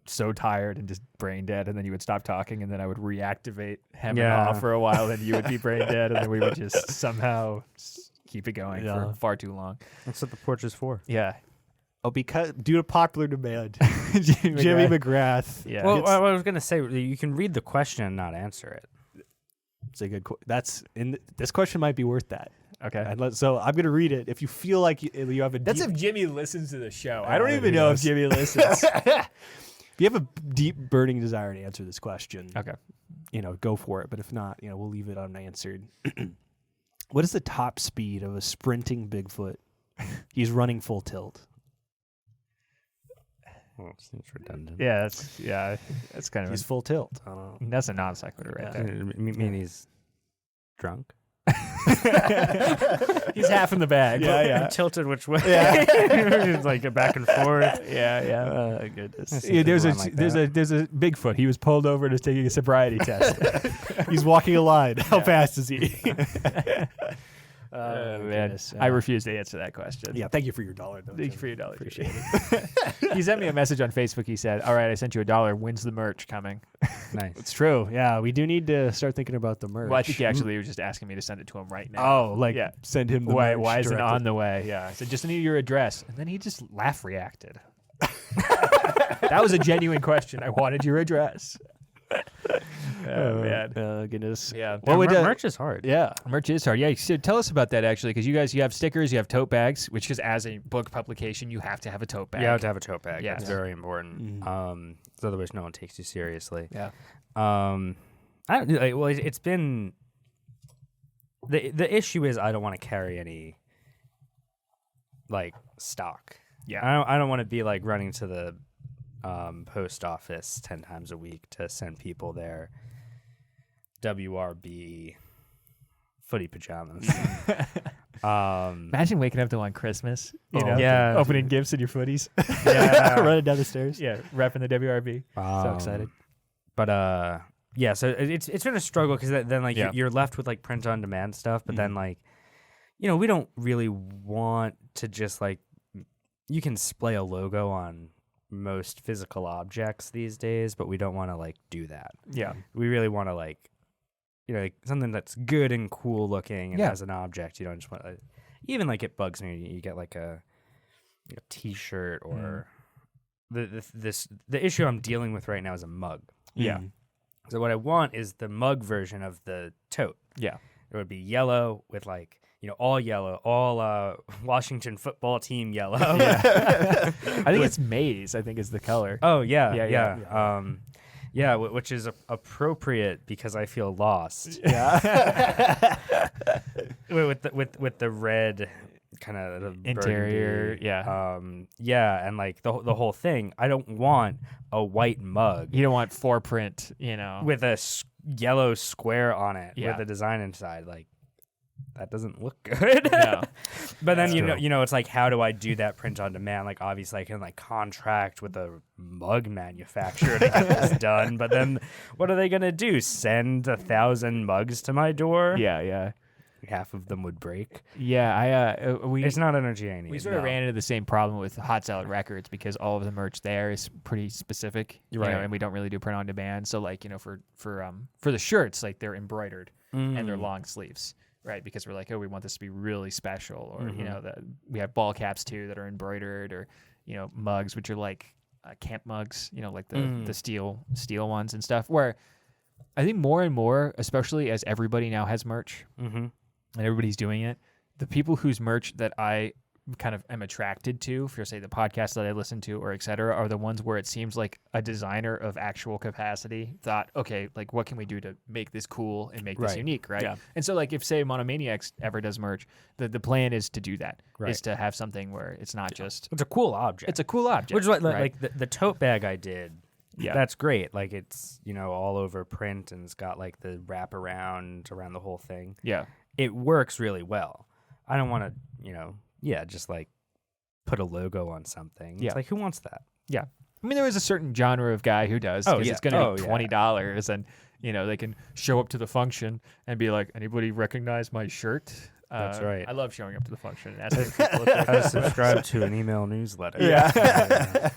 so tired and just brain dead. And then you would stop talking, and then I would reactivate hem and haw for a while, and you would be brain dead, and then we would just somehow keep it going for far too long. That's what the porch is for. Yeah. Oh, because due to popular demand, Jimmy McGrath. Yeah. Well, I was gonna say you can read the question and not answer it. It's a good. This question might be worth that. Okay. So I'm going to read it. If you feel like you have a That's if Jimmy listens to the show. I don't even know if Jimmy listens. If you have a deep burning desire to answer this question, okay, go for it. But if not, we'll leave it unanswered. What is the top speed of a sprinting Bigfoot? He's running full tilt. Well, it seems redundant. Yeah, that's kind of. He's full tilt. I don't know. That's a non sequitur right there. Mean he's drunk? He's half in the bag. Yeah. Tilted which way? Yeah. It's back and forth. Yeah. Goodness. There's a Bigfoot. He was pulled over to taking a sobriety test. He's walking a line. How fast is he? Man, I refuse to answer that question. Yeah, thank you for your $1. Thank you for your $1. Appreciate it. He sent me a message on Facebook. He said, "All right, I sent you $1. When's the merch coming?" Nice. It's true. Yeah, we do need to start thinking about the merch. Well, I think he was just asking me to send it to him right now. Oh, send him the merch. Why is it on the way? Yeah, I said, just need your address. And then he just laugh reacted. That was a genuine question. I wanted your address. Oh, man. Goodness. Yeah. Well, merch is hard. Yeah. Merch is hard. Yeah. So tell us about that, actually, because you have stickers, you have tote bags, which is, as a book publication, you have to have a tote bag. You have to have a tote bag. Yes. That's very important. Mm-hmm. Otherwise, no one takes you seriously. Yeah. It's been... The issue is I don't want to carry any, stock. Yeah. I don't want to be, running to the post office 10 times a week to send people their WRB footy pajamas. Imagine waking up to on Christmas, opening gifts in your footies. Yeah. Running down the stairs. Yeah, repping the WRB. So excited. But yeah, so it's been a struggle because then like you're left with like print on demand stuff, but then like, we don't really want to just like, you can splay a logo on most physical objects these days, but we don't want to like do that. Yeah. We really want to like, like something that's good and cool looking and as an object. You don't just want to, even like it bugs me. You get like a t-shirt or the issue I'm dealing with right now is a mug. Yeah. So what I want is the mug version of the tote. Yeah. It would be yellow with like, all yellow, all Washington football team yellow. Yeah. I think it's maize, I think is the color. Oh, yeah. Which is appropriate because I feel lost. Yeah. with the red kind of interior, and like the whole thing. I don't want a white mug. You don't want foreprint, with a yellow square on it with a design inside. Like that doesn't look good. No. But then it's like, how do I do that print on demand? Like obviously I can like contract with a mug manufacturer to get this done. But then what are they gonna do? Send 1,000 mugs to my door? Yeah. Half of them would break. Yeah, it's not energy I need. We sort of ran into the same problem with Hot Salad Records because all of the merch there is pretty specific, right? And we don't really do print on demand. So like for the shirts, like they're embroidered and they're long sleeves, right? Because we're like, we want this to be really special, or we have ball caps too that are embroidered, or mugs which are like camp mugs, like the steel ones and stuff. Where I think more and more, especially as everybody now has merch. And everybody's doing it. The people whose merch that I kind of am attracted to, for say the podcasts that I listen to or et cetera, are the ones where it seems like a designer of actual capacity thought, okay, like what can we do to make this cool and make this unique, right? Yeah. And so like if say Monomaniacs ever does merch, the plan is to do that, is to have something where it's not just... It's a cool object. It's a cool object. Which is like the tote bag I did. Yeah, that's great. Like it's, all over print and it's got like the wraparound around the whole thing. Yeah. It works really well. I don't want to, just like put a logo on something. Yeah. It's like, who wants that? Yeah. I mean, there is a certain genre of guy who does. Because it's going to be $20 and, they can show up to the function and be like, anybody recognize my shirt? That's right. I love showing up to the function and asking people if I subscribe to an email newsletter. Yeah.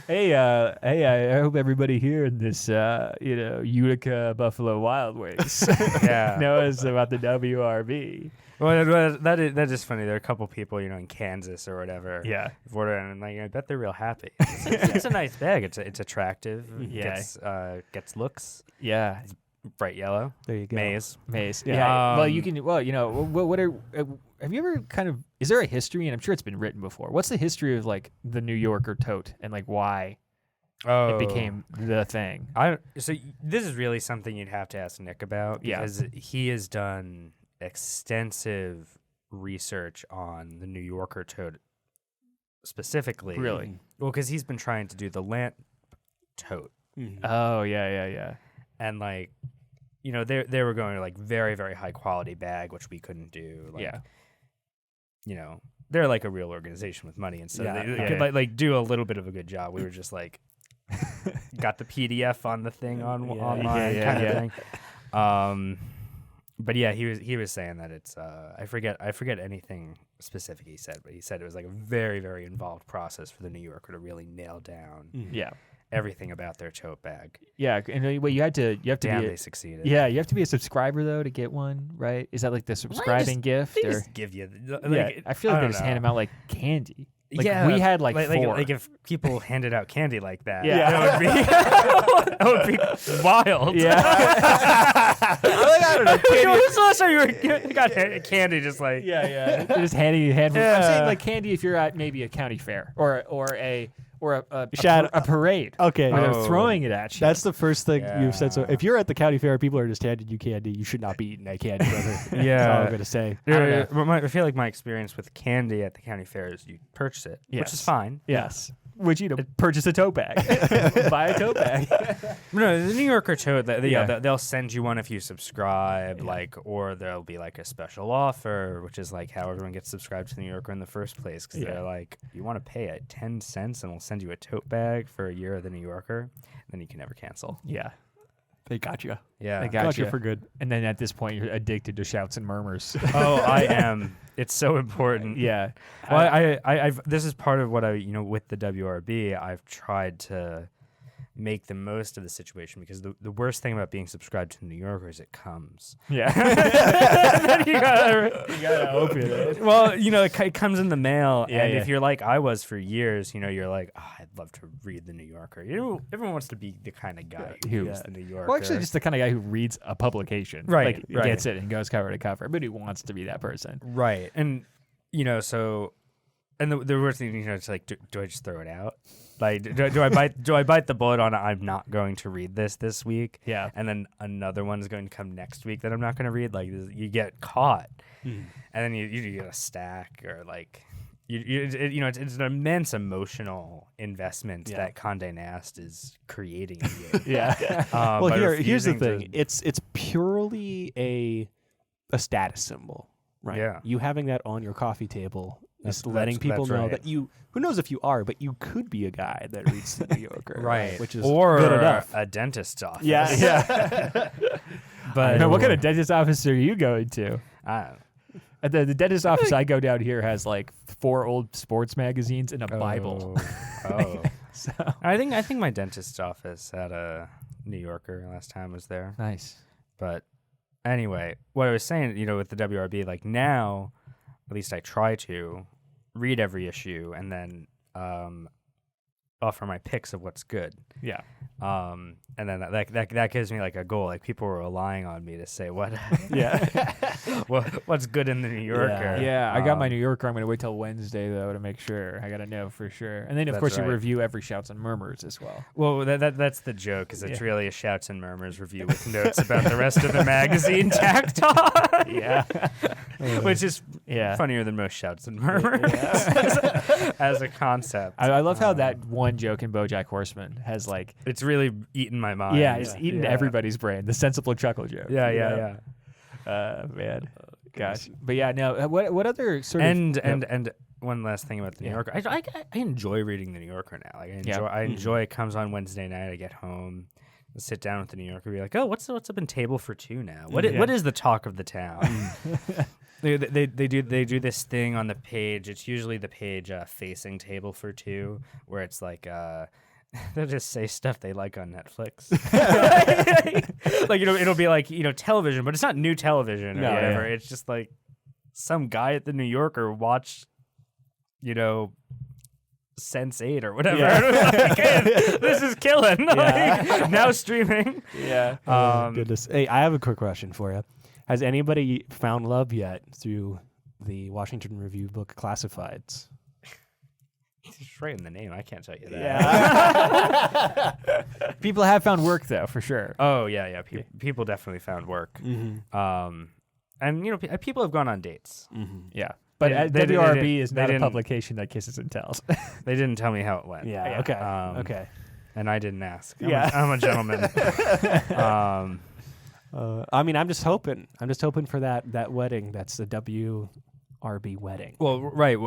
Hey, I hope everybody here in this, Utica Buffalo Wild Wings knows about the WRB. Well, that is funny. There are a couple people, in Kansas or whatever. Yeah. And like, I bet they're real happy. It's a nice bag. It's attractive. Yeah. Gets looks. Yeah. It's bright yellow. There you go. Maize. Yeah. Well, you can. Well, what are? Have you ever kind of? Is there a history? And I'm sure it's been written before. What's the history of like the New Yorker tote and like why it became the thing? So this is really something you'd have to ask Nick about because he has done extensive research on the New Yorker tote specifically. Really? Well, because he's been trying to do the Lant tote. Mm-hmm. Oh yeah. And like, they were going to like very, very high quality bag, which we couldn't do. Like, they're like a real organization with money, and so they could like do a little bit of a good job. We were just like, got the PDF on the thing online kind of thing. But yeah, he was saying that it's I forget anything specific he said, but he said it was like a very, very involved process for the New Yorker to really nail down. Everything about their tote bag. Yeah, and you have to they succeeded. Yeah, you have to be a subscriber though to get one, right? Is that like the subscribing gift? They just give you. I feel like they just hand them out like candy. Like, yeah, we had like 4. Like if people handed out candy like that, that would be wild. Yeah. I don't know. When's the last time you got candy? Just like just handing you I'm saying like candy if you're at maybe a county fair or a parade. Okay. Where they're throwing it at you. That's the first thing you've said. So if you're at the county fair, people are just handing you candy. You should not be eating that candy, brother. That's all I'm going to say. I feel like my experience with candy at the county fair is you purchase it, which is fine. Yes. Which, purchase a tote bag. Buy a tote bag. No, the New Yorker tote, they'll send you one if you subscribe, or there'll be like a special offer, which is like how everyone gets subscribed to the New Yorker in the first place. Because they're like, you want to pay 10 cents and we'll send you a tote bag for a year of the New Yorker, then you can never cancel. Yeah. They got you. Yeah, they got you for good. And then at this point, you're addicted to shouts and murmurs. Oh, I am. It's so important. Yeah. Well, I've this is part of what with the WRB, I've tried to make the most of the situation, because the worst thing about being subscribed to the New Yorker is it comes. Yeah. you gotta open it. Well, it comes in the mail, and if you're like I was for years, you're like, I'd love to read the New Yorker. Everyone wants to be the kind of guy who reads the New Yorker. Well, actually, just the kind of guy who reads a publication, right? Gets it and goes cover to cover. Everybody wants to be that person, right? And so. And the worst thing, it's like, do I just throw it out? Like, do I bite the bullet on it? I'm not going to read this week. Yeah. And then another one is going to come next week that I'm not going to read. Like, you get caught, and then you get a stack, or like, it's an immense emotional investment that Condé Nast is creating in you. Yeah. Well, here's the thing. It's purely a status symbol, right? Yeah. You having that on your coffee table. Just letting people know that you, who knows if you are, but you could be a guy that reads the New Yorker. Right. Which is or good enough. A dentist's office. Yeah. But what kind of dentist office are you going to? The dentist office I go down here has like 4 old sports magazines and a Bible. Oh. So I think my dentist's office had a New Yorker last time I was there. Nice. But anyway, what I was saying, with the WRB, like now, at least I try to read every issue and then offer my picks of what's good. Yeah. And then that gives me like a goal. Like people were relying on me to say what's good in the New Yorker. Yeah. I got my New Yorker. I'm gonna wait till Wednesday though to make sure. I gotta know for sure. And then of course you review every Shouts and Murmurs as well. Well, that's the joke, because it's really a Shouts and Murmurs review with notes about the rest of the magazine tacked on. Yeah. Which is funnier than most Shouts and Murmurs as a concept. I love how that one joke in BoJack Horseman has like, it's really eaten my mind. Yeah, it's eaten everybody's brain. The sensible chuckle joke. Yeah. Man, gosh. But yeah, no. What other sort of and one last thing about the New Yorker. I enjoy reading the New Yorker now. Like I enjoy it. Comes on Wednesday night. I get home, sit down with the New Yorker, be like, oh, what's up in Table for Two now? What is the talk of the town? They do this thing on the page. It's usually the page facing Table for Two, where it's like they'll just say stuff they like on Netflix. Like it'll be like television, but it's not new television or whatever. It's just like some guy at the New Yorker watched Sense8 or whatever. Like, hey, this is killing. Like, now streaming. Yeah. Goodness. Hey, I have a quick question for you. Has anybody found love yet through the Washington Review book Classifieds? It's right in the name. I can't tell you that. Yeah. People have found work though, for sure. Oh yeah. People definitely found work. Mm-hmm. And people have gone on dates. Mm-hmm. Yeah. But WRB is not a publication that kisses and tells. They didn't tell me how it went. Yeah. Okay. Okay. And I didn't ask. I'm a gentleman. I mean, I'm just hoping for that wedding. That's the WRB wedding. Well, right,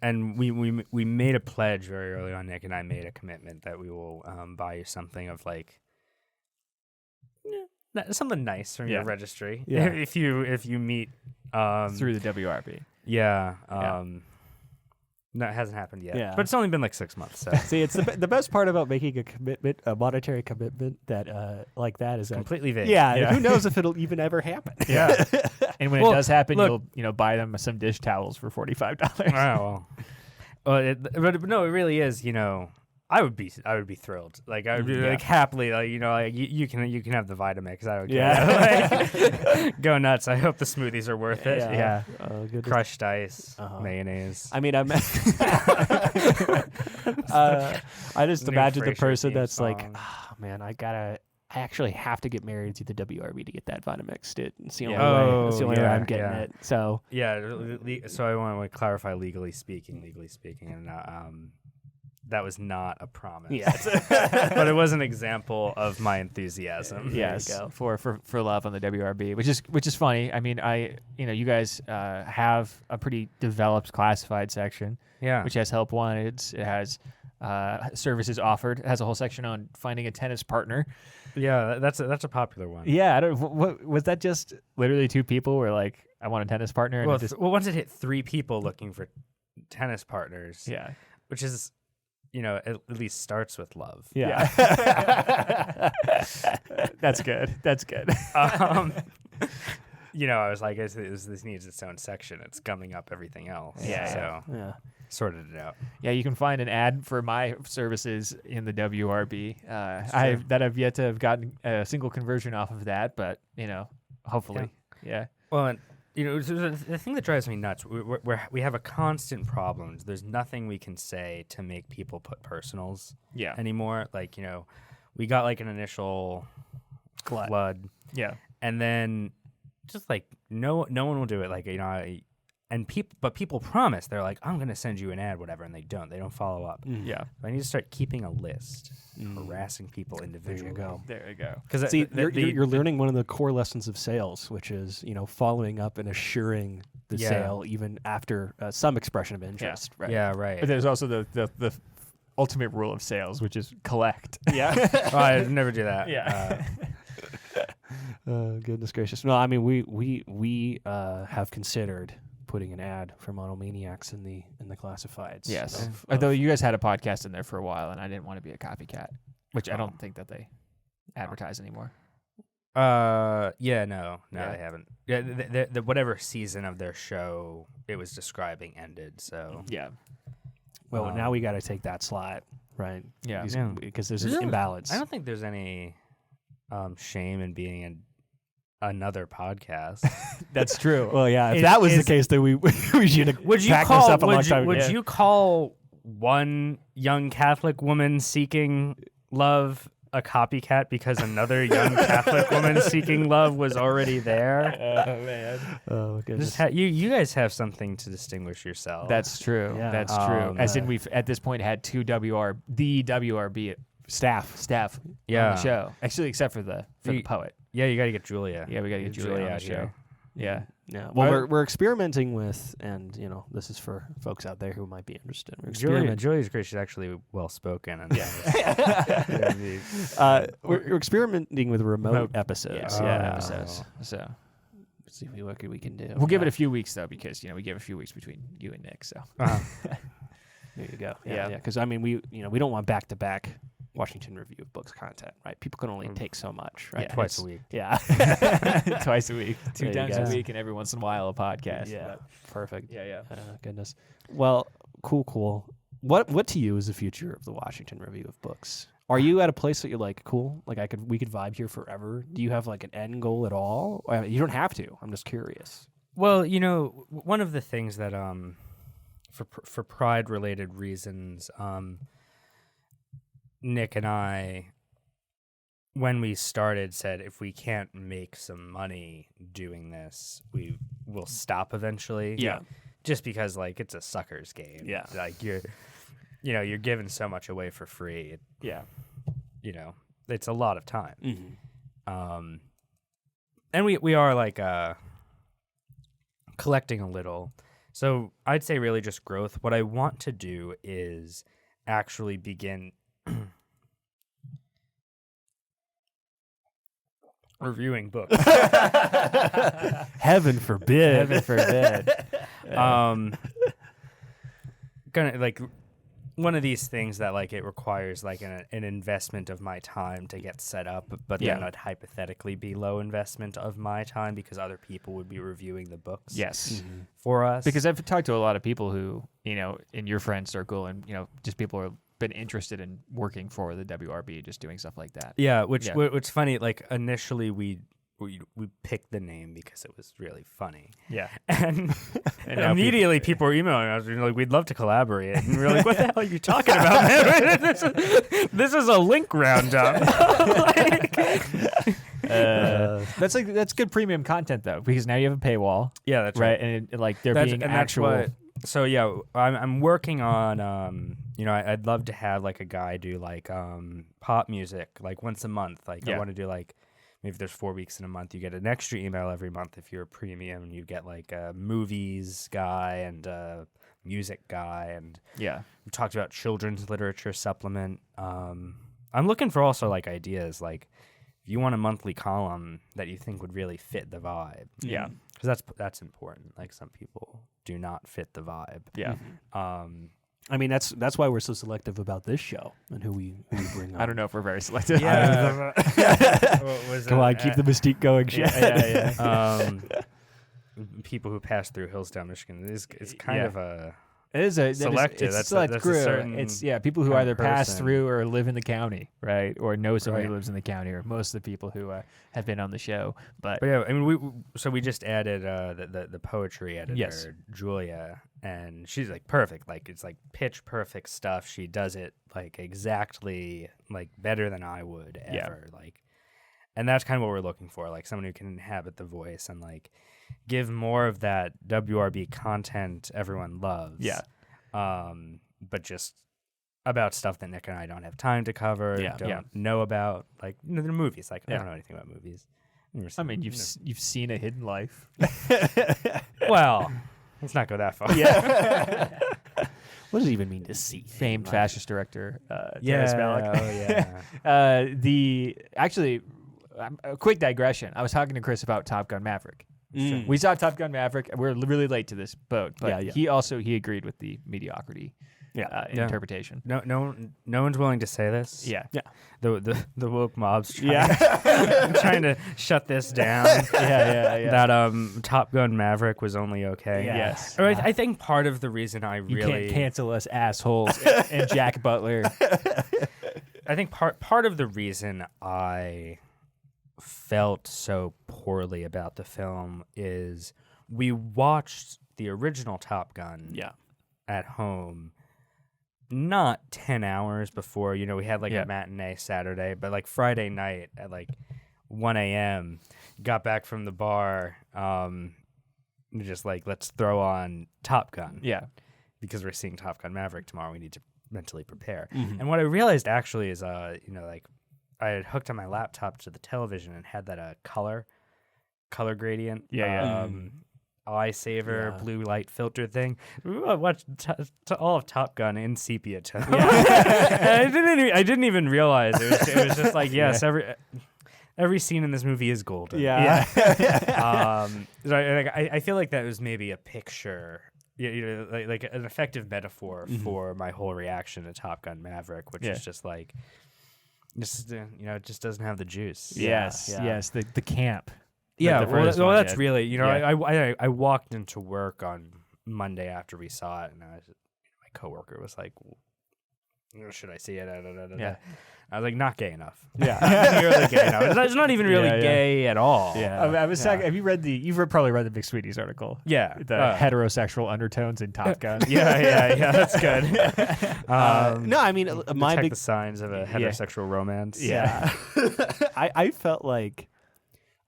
and we made a pledge very early on. Nick and I made a commitment that we will buy you something of like something nice from your registry. Yeah. If you meet through the WRB. Yeah. No, it hasn't happened yet. Yeah. But it's only been like 6 months. So. See, it's the best part about making a commitment, a monetary commitment that like that is completely vague. Yeah. Who knows if it'll even ever happen? Yeah. And when it does happen, you'll buy them some dish towels for $45. Oh well. But no, it really is. I would be thrilled. Like I would be like happily. Like you can have the Vitamix. I don't care. Yeah. Like, go nuts. I hope the smoothies are worth it. Yeah. Crushed ice, mayonnaise. I mean, I just imagine the person that's like, oh, man, I actually have to get married to the WRB to get that Vitamix. It's the only way. It's the only way I'm getting it. So so I want to clarify legally speaking, and that was not a promise. Yes. But it was an example of my enthusiasm. Yes. For love on the WRB, which is funny. I mean, you guys have a pretty developed classified section. Yeah. Which has help wanted. It has services offered. It has a whole section on finding a tennis partner. Yeah, that's a popular one. Yeah, I don't. What was that? Just literally 2 people were like, "I want a tennis partner." And well, once it hit 3 people looking for tennis partners. Yeah, which is, at least starts with love. Yeah. That's good. That's good. I was like, this needs its own section. It's gumming up everything else. Yeah. So sorted it out. Yeah, you can find an ad for my services in the WRB. I've yet to have gotten a single conversion off of that, but hopefully, yeah. Well, and, the thing that drives me nuts, we have a constant problem. There's nothing we can say to make people put personals anymore. Like, we got like an initial flood. Yeah. And then just like no one will do it. Like, but people promise. They're like, I'm going to send you an ad, whatever, and they don't follow up. Yeah. I need to start keeping a list, harassing people individually. There you go. Because you're learning one of the core lessons of sales, which is, following up and assuring the sale even after some expression of interest. Yeah. Right. Yeah, right. But there's also the ultimate rule of sales, which is collect. Yeah. I never do that. Yeah. Goodness gracious. No, I mean, we have considered putting an ad for Monomaniacs in the classifieds. Yes. Although you guys had a podcast in there for a while, and I didn't want to be a copycat, which I don't think that they advertise anymore. No, they haven't. Yeah, the whatever season of their show it was describing ended. So yeah. Well, now we got to take that slot, right? Yeah. Because there's an imbalance. I don't think there's any shame in being another podcast. That's true. Well, yeah. If that was the case, then we should have packed this up a long time ago. Would you call one young Catholic woman seeking love a copycat because another young Catholic woman seeking love was already there? Oh man. Oh goodness. You guys have something to distinguish yourselves. That's true. Yeah. That's true. As in, we've at this point had 2 WRB staff on the show. Actually, except for the poet. Yeah, you got to get Julia. Yeah, we got to get Julia on the show. Yeah. Yeah. Well, we're experimenting with, and this is for folks out there who might be interested. Julia's great. She's actually well spoken. And we're experimenting with remote episodes. Episodes. So let's see what we can do. We'll give it a few weeks though, because we give a few weeks between you and Nick. So there you go. Yeah. Because I mean, we don't want back-to-back Washington Review of Books content, right? People can only take so much, right? Yeah, twice a week. Yeah. Twice a week. 2 times a week, and every once in a while a podcast. Yeah. Perfect. Yeah. Goodness. Well, cool. What to you is the future of the Washington Review of Books? Are you at a place that you're like, cool, like we could vibe here forever? Do you have like an end goal at all? You don't have to. I'm just curious. Well, one of the things that for pride related reasons, Nick and I, when we started, said if we can't make some money doing this, we will stop eventually. Yeah. Just because it's a sucker's game. Yeah. Like you're giving so much away for free. It's a lot of time. Mm-hmm. And we are collecting a little. So I'd say really just growth. What I want to do is actually begin reviewing books. Heaven forbid. Heaven forbid. Gonna one of these things that it requires an investment of my time to get set up, but then it'd hypothetically be low investment of my time because other people would be reviewing the books. Yes. For us. Because I've talked to a lot of people who, in your friend circle and, just people who have been interested in working for the WRB, just doing stuff like that. Yeah, which funny, initially we picked the name because it was really funny. Yeah. And immediately people were emailing us, we'd love to collaborate. And we were like, what the hell are you talking about, man? This is a link roundup. That's good premium content though, because now you have a paywall. Yeah, that's right. And they're being actual. So yeah, I'm working on I'd love to have a guy do pop music once a month. I want to do maybe if there's 4 weeks in a month, you get an extra email every month if you're a premium. You get a movies guy and music guy, and we talked about children's literature supplement. I'm looking for also like ideas, like if you want a monthly column that you think would really fit the vibe. Yeah, because that's important. Like some people do not fit the vibe. Yeah. I mean, that's why we're so selective about this show and who we bring on. I don't know if we're very selective. Yeah. Come on, keep the mystique going. Yeah. People who pass through Hillsdale, Michigan is kind of a. It is a selective. It's that's select a group. certain It's people who either pass through or live in the county, right, or know somebody who lives in the county, or most of the people who have been on the show. But yeah, I mean, we just added the poetry editor, Julia, and she's like perfect. Like it's like pitch perfect stuff. She does it like exactly like better than I would ever. Like, and that's kind of what we're looking for. Like someone who can inhabit the voice and like give more of that WRB content everyone loves. Yeah. But just about stuff that Nick and I don't have time to cover, don't know about. Like, the movies. Like, I don't know anything about movies. I mean, you've seen A Hidden Life. Well, let's not go that far. Yeah. What does it even mean to see? Famed fascist director, Dennis Malick. Oh, yeah. Actually, a quick digression. I was talking to Chris about Top Gun Maverick. We saw Top Gun Maverick. We're really late to this boat, but he agreed with the mediocrity interpretation. No one's willing to say this. Yeah. The woke mobs trying to shut this down. That Top Gun Maverick was only okay. Yes. I think part of the reason you can't cancel us assholes and Jack Butler. I think part of the reason I felt so poorly about the film is we watched the original Top Gun at home not 10 hours before, we had like a matinee Saturday, but like Friday night at like 1 a.m. got back from the bar, just like, let's throw on Top Gun. Yeah. Because we're seeing Top Gun Maverick tomorrow. We need to mentally prepare. Mm-hmm. And what I realized actually is, like, I had hooked on my laptop to the television and had that color gradient, eye saver, blue light filter thing. I watched all of Top Gun in sepia tone. I didn't even realize it was just like every scene in this movie is golden. So I feel like that was maybe a picture. Like an effective metaphor for my whole reaction to Top Gun Maverick, which is just like. It just doesn't have the juice. Yes, the camp. Yeah, that's really, I walked into work on Monday after we saw it, and my coworker was like, should I see it? Yeah. I was like, not gay enough. Yeah. Not nearly gay enough. It's not even really gay at all. Yeah. I was talking, have you probably read the McSweeney's article? Yeah. The heterosexual undertones in Top Gun. Yeah, that's good. No, I mean, the signs of a heterosexual romance. Yeah. I felt like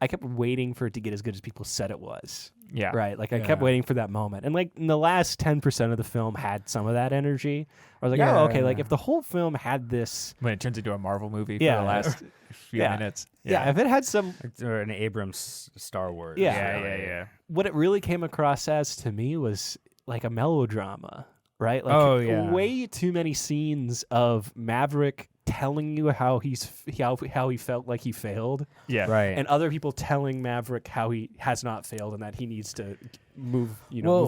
I kept waiting for it to get as good as people said it was. Yeah. Right. Like I kept waiting for that moment. And like in the last 10% of the film had some of that energy. I was like, okay, like if the whole film had this. When it turns into a Marvel movie for the last few minutes. Yeah. If it had some. Or an Abrams Star Wars. Yeah. What it really came across as to me was like a melodrama. Right? Like way too many scenes of Maverick telling you how he felt like he failed. Yeah. Right. And other people telling Maverick how he has not failed and that he needs to move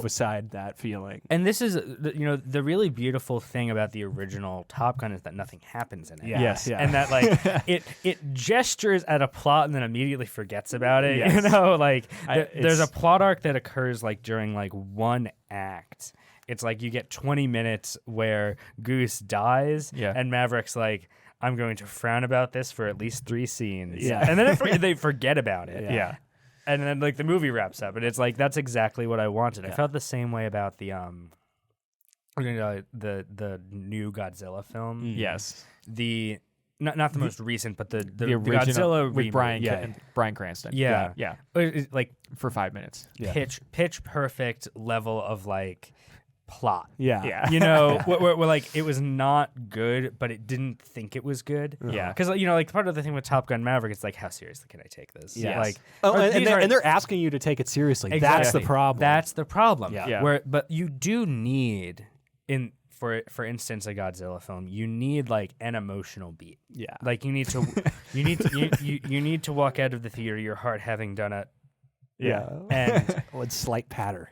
aside that feeling. And this is the really beautiful thing about the original Top Gun is that nothing happens in it. Yeah. Yes. Yeah. And that like it gestures at a plot and then immediately forgets about it. Yes. There's a plot arc that occurs like during like one act. It's like you get 20 minutes where Goose dies, and Maverick's like, I'm going to frown about this for at least 3 scenes. Yeah. And then they forget about it. Yeah. And then like the movie wraps up, and it's like, that's exactly what I wanted. I felt the same way about the new Godzilla film. Yes. Not the most recent, but the original Godzilla with Bryan Cranston. Yeah. Like for 5 minutes. Pitch perfect level of like plot. Yeah. You know, where like it was not good, but it didn't think it was good. Yeah. Because, you know, like part of the thing with Top Gun Maverick, it's like, how seriously can I take this? Yeah. Like, and they're asking you to take it seriously. Exactly. That's the problem. That's the problem. Yeah. But you do need, for instance, a Godzilla film, you need like an emotional beat. Yeah. Like you need to walk out of the theater, your heart having done it. Yeah. And with slight patter.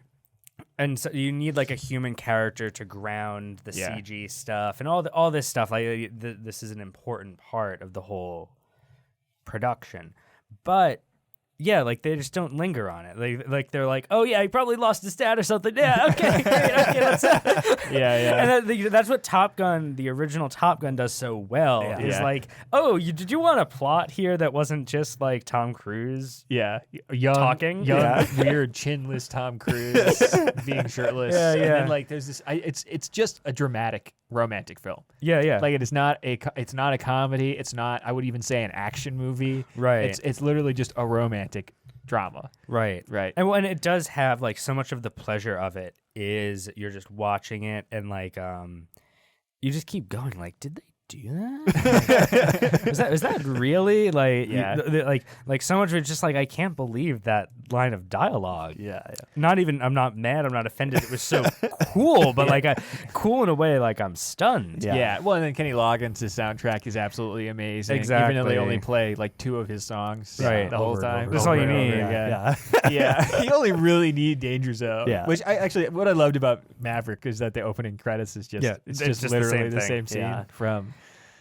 And so you need like a human character to ground the CG stuff and all this stuff. Like this is an important part of the whole production, but yeah, like they just don't linger on it. Like they're like, oh yeah, he probably lost his stat or something. Yeah, okay, great, okay, that's it. Yeah. And that's what Top Gun, the original Top Gun, does so well. Is like, oh, did you want a plot here that wasn't just like Tom Cruise? Young, weird, chinless Tom Cruise being shirtless. Yeah. And then like there's this. It's just a dramatic romantic film. Yeah. Like it's not a comedy. It's not. I would even say an action movie. Right. It's literally just a romantic drama. Right. And when it does have like so much of the pleasure of it is you're just watching it and like you just keep going like, did they do that? is that really like like so much of it's just like I can't believe that line of dialogue. Yeah. Not even I'm not mad, I'm not offended. It was so cool, but like cool in a way like I'm stunned. Yeah. Well, and then Kenny Loggins' soundtrack is absolutely amazing. Exactly. Even though they only play like 2 of his songs the whole time. That's all you need. Yeah. You only really need Danger Zone. Yeah. Which what I loved about Maverick is that the opening credits is just it's just literally the same scene from.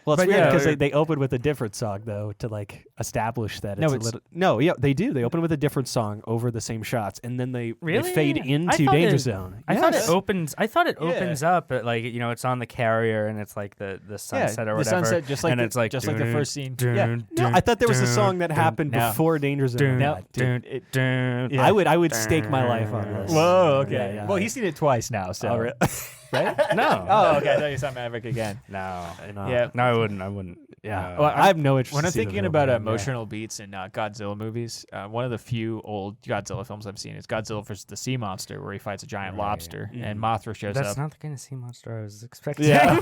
Well, it's weird because they open with a different song though to like establish that it's a little. No, yeah, they do. They open with a different song over the same shots, and then they fade into Danger Zone. I thought it opens. I thought it opens up at like it's on the carrier and it's like the sunset or whatever. The sunset, just like it's like the first scene. No, I thought there was a song that happened before Danger Zone. I would stake my life on this. Whoa, okay. Yeah. Well, he's seen it twice now, so. Right? No. Oh, okay. I thought you saw Maverick again. No. Yeah. No, I wouldn't. Yeah. Well, I have no interest. When I'm thinking about emotional beats in Godzilla movies, one of the few old Godzilla films I've seen is Godzilla vs. the Sea Monster, where he fights a giant lobster, and Mothra shows up. That's not the kind of sea monster I was expecting. Yeah.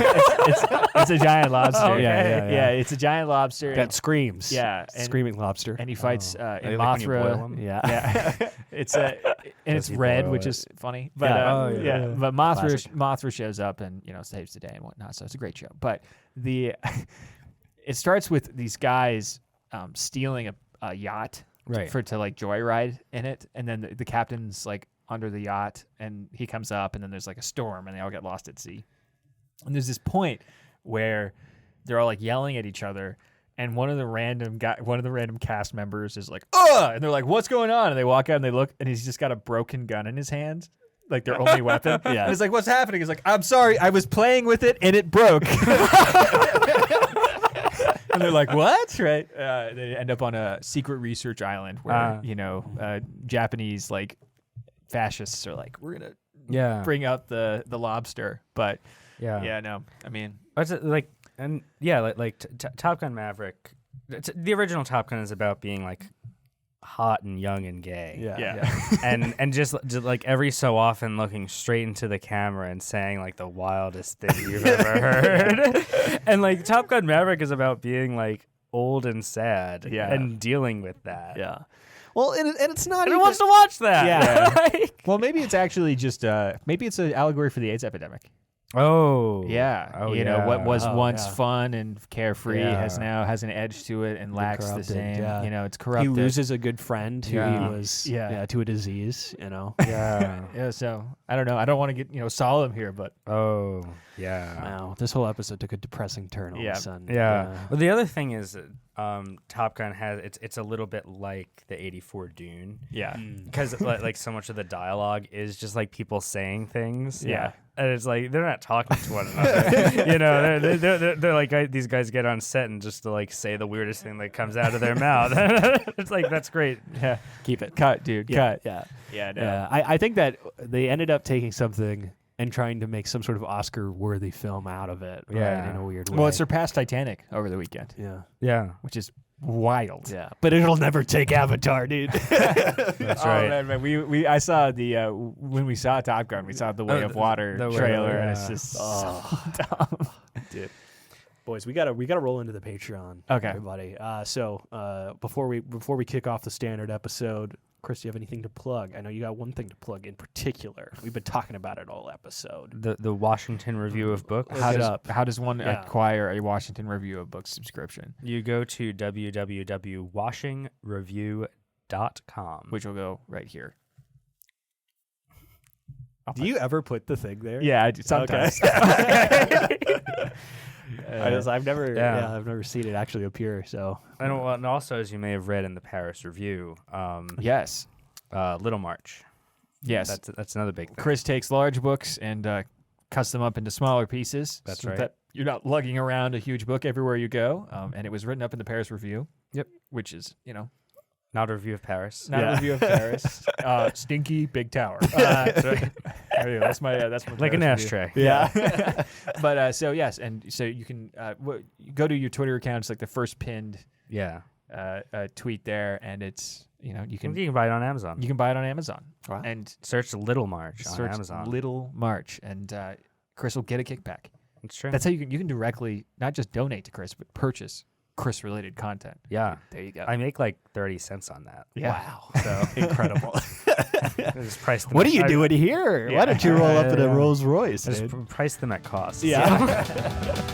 it's a giant lobster. Okay. Yeah, it's a giant lobster. That screams. Yeah. Screaming lobster. And he fights in like Mothra. Yeah. It's red, which is funny. But but Mothra shows up and saves the day and whatnot. So it's a great show. But it starts with these guys stealing a yacht to like joyride in it, and then the captain's like under the yacht, and he comes up, and then there's like a storm, and they all get lost at sea. And there's this point where they're all like yelling at each other. And one of the random cast members is like, "Ugh!" And they're like, "What's going on?" And they walk out and they look, and he's just got a broken gun in his hand, like their only weapon. Yeah. And it's like, "What's happening?" He's like, "I'm sorry, I was playing with it and it broke." And they're like, "What?" Right? They end up on a secret research island where Japanese like fascists are like, "We're gonna bring out the lobster," but no, I mean, it's like. And Top Gun Maverick, the original Top Gun is about being like hot and young and gay. Yeah. and just like every so often looking straight into the camera and saying like the wildest thing you've ever heard. And like Top Gun Maverick is about being like old and sad and dealing with that. Yeah. Well, and it's not. And who wants to watch that? Yeah. Well, maybe it's actually just maybe it's an allegory for the AIDS epidemic. Oh yeah, oh, what was once fun and carefree has an edge to it and lacks the same. Yeah. It's corrupted. He loses a good friend who he was to a disease. So I don't know. I don't want to get solemn here, but wow, this whole episode took a depressing turn all of a sudden. Well, the other thing is Top Gun has it's a little bit like the '84 Dune. Yeah, because like so much of the dialogue is just like people saying things. Yeah. And it's like they're not talking to one another. They're like these guys get on set and just to like say the weirdest thing that comes out of their mouth. It's like that's great. Yeah, keep it. Cut, dude. Cut. Yeah. No. I think that they ended up taking something and trying to make some sort of Oscar-worthy film out of it. In a weird way. Well, it surpassed Titanic over the weekend. Yeah. Which is wild. Yeah, but it'll never take Avatar, dude. That's right. Oh, man, I saw the when we saw Top Gun, we saw the Way of Water trailer, and it's just so dumb. Dude. Boys, we gotta roll into the Patreon. Okay, everybody. So before we kick off the standard episode, Chris, do you have anything to plug? I know you got one thing to plug in particular. We've been talking about it all episode. The Washington Review of Books. How does one acquire a Washington Review of Books subscription? You go to www.washingtonreview.com, which will go right here. Do you ever put the thing there? Yeah, I do sometimes. Okay. I've never seen it actually appear. So, and also, as you may have read in the Paris Review, yes, Little March. Yes, that's another big thing. Chris takes large books and cuts them up into smaller pieces. That's so right. That you're not lugging around a huge book everywhere you go. And it was written up in the Paris Review. Yep, which is not a review of Paris. Not a review of Paris. Stinky Big Tower. That's right. That's my like an ashtray. Review. Yeah. But so yes, and so you can go to your Twitter account. It's like the first pinned tweet there, and it's you can buy it on Amazon. You can buy it on Amazon. Wow. And search Little March on Amazon. Little March, and Chris will get a kickback. That's true. That's how you can directly not just donate to Chris, but purchase Chris-related content. Yeah. There you go. I make like 30 cents on that. Yeah. Wow. So incredible. Just price them what are you doing here? Yeah. Why don't you roll up in a Rolls Royce? Just price them at cost. Yeah.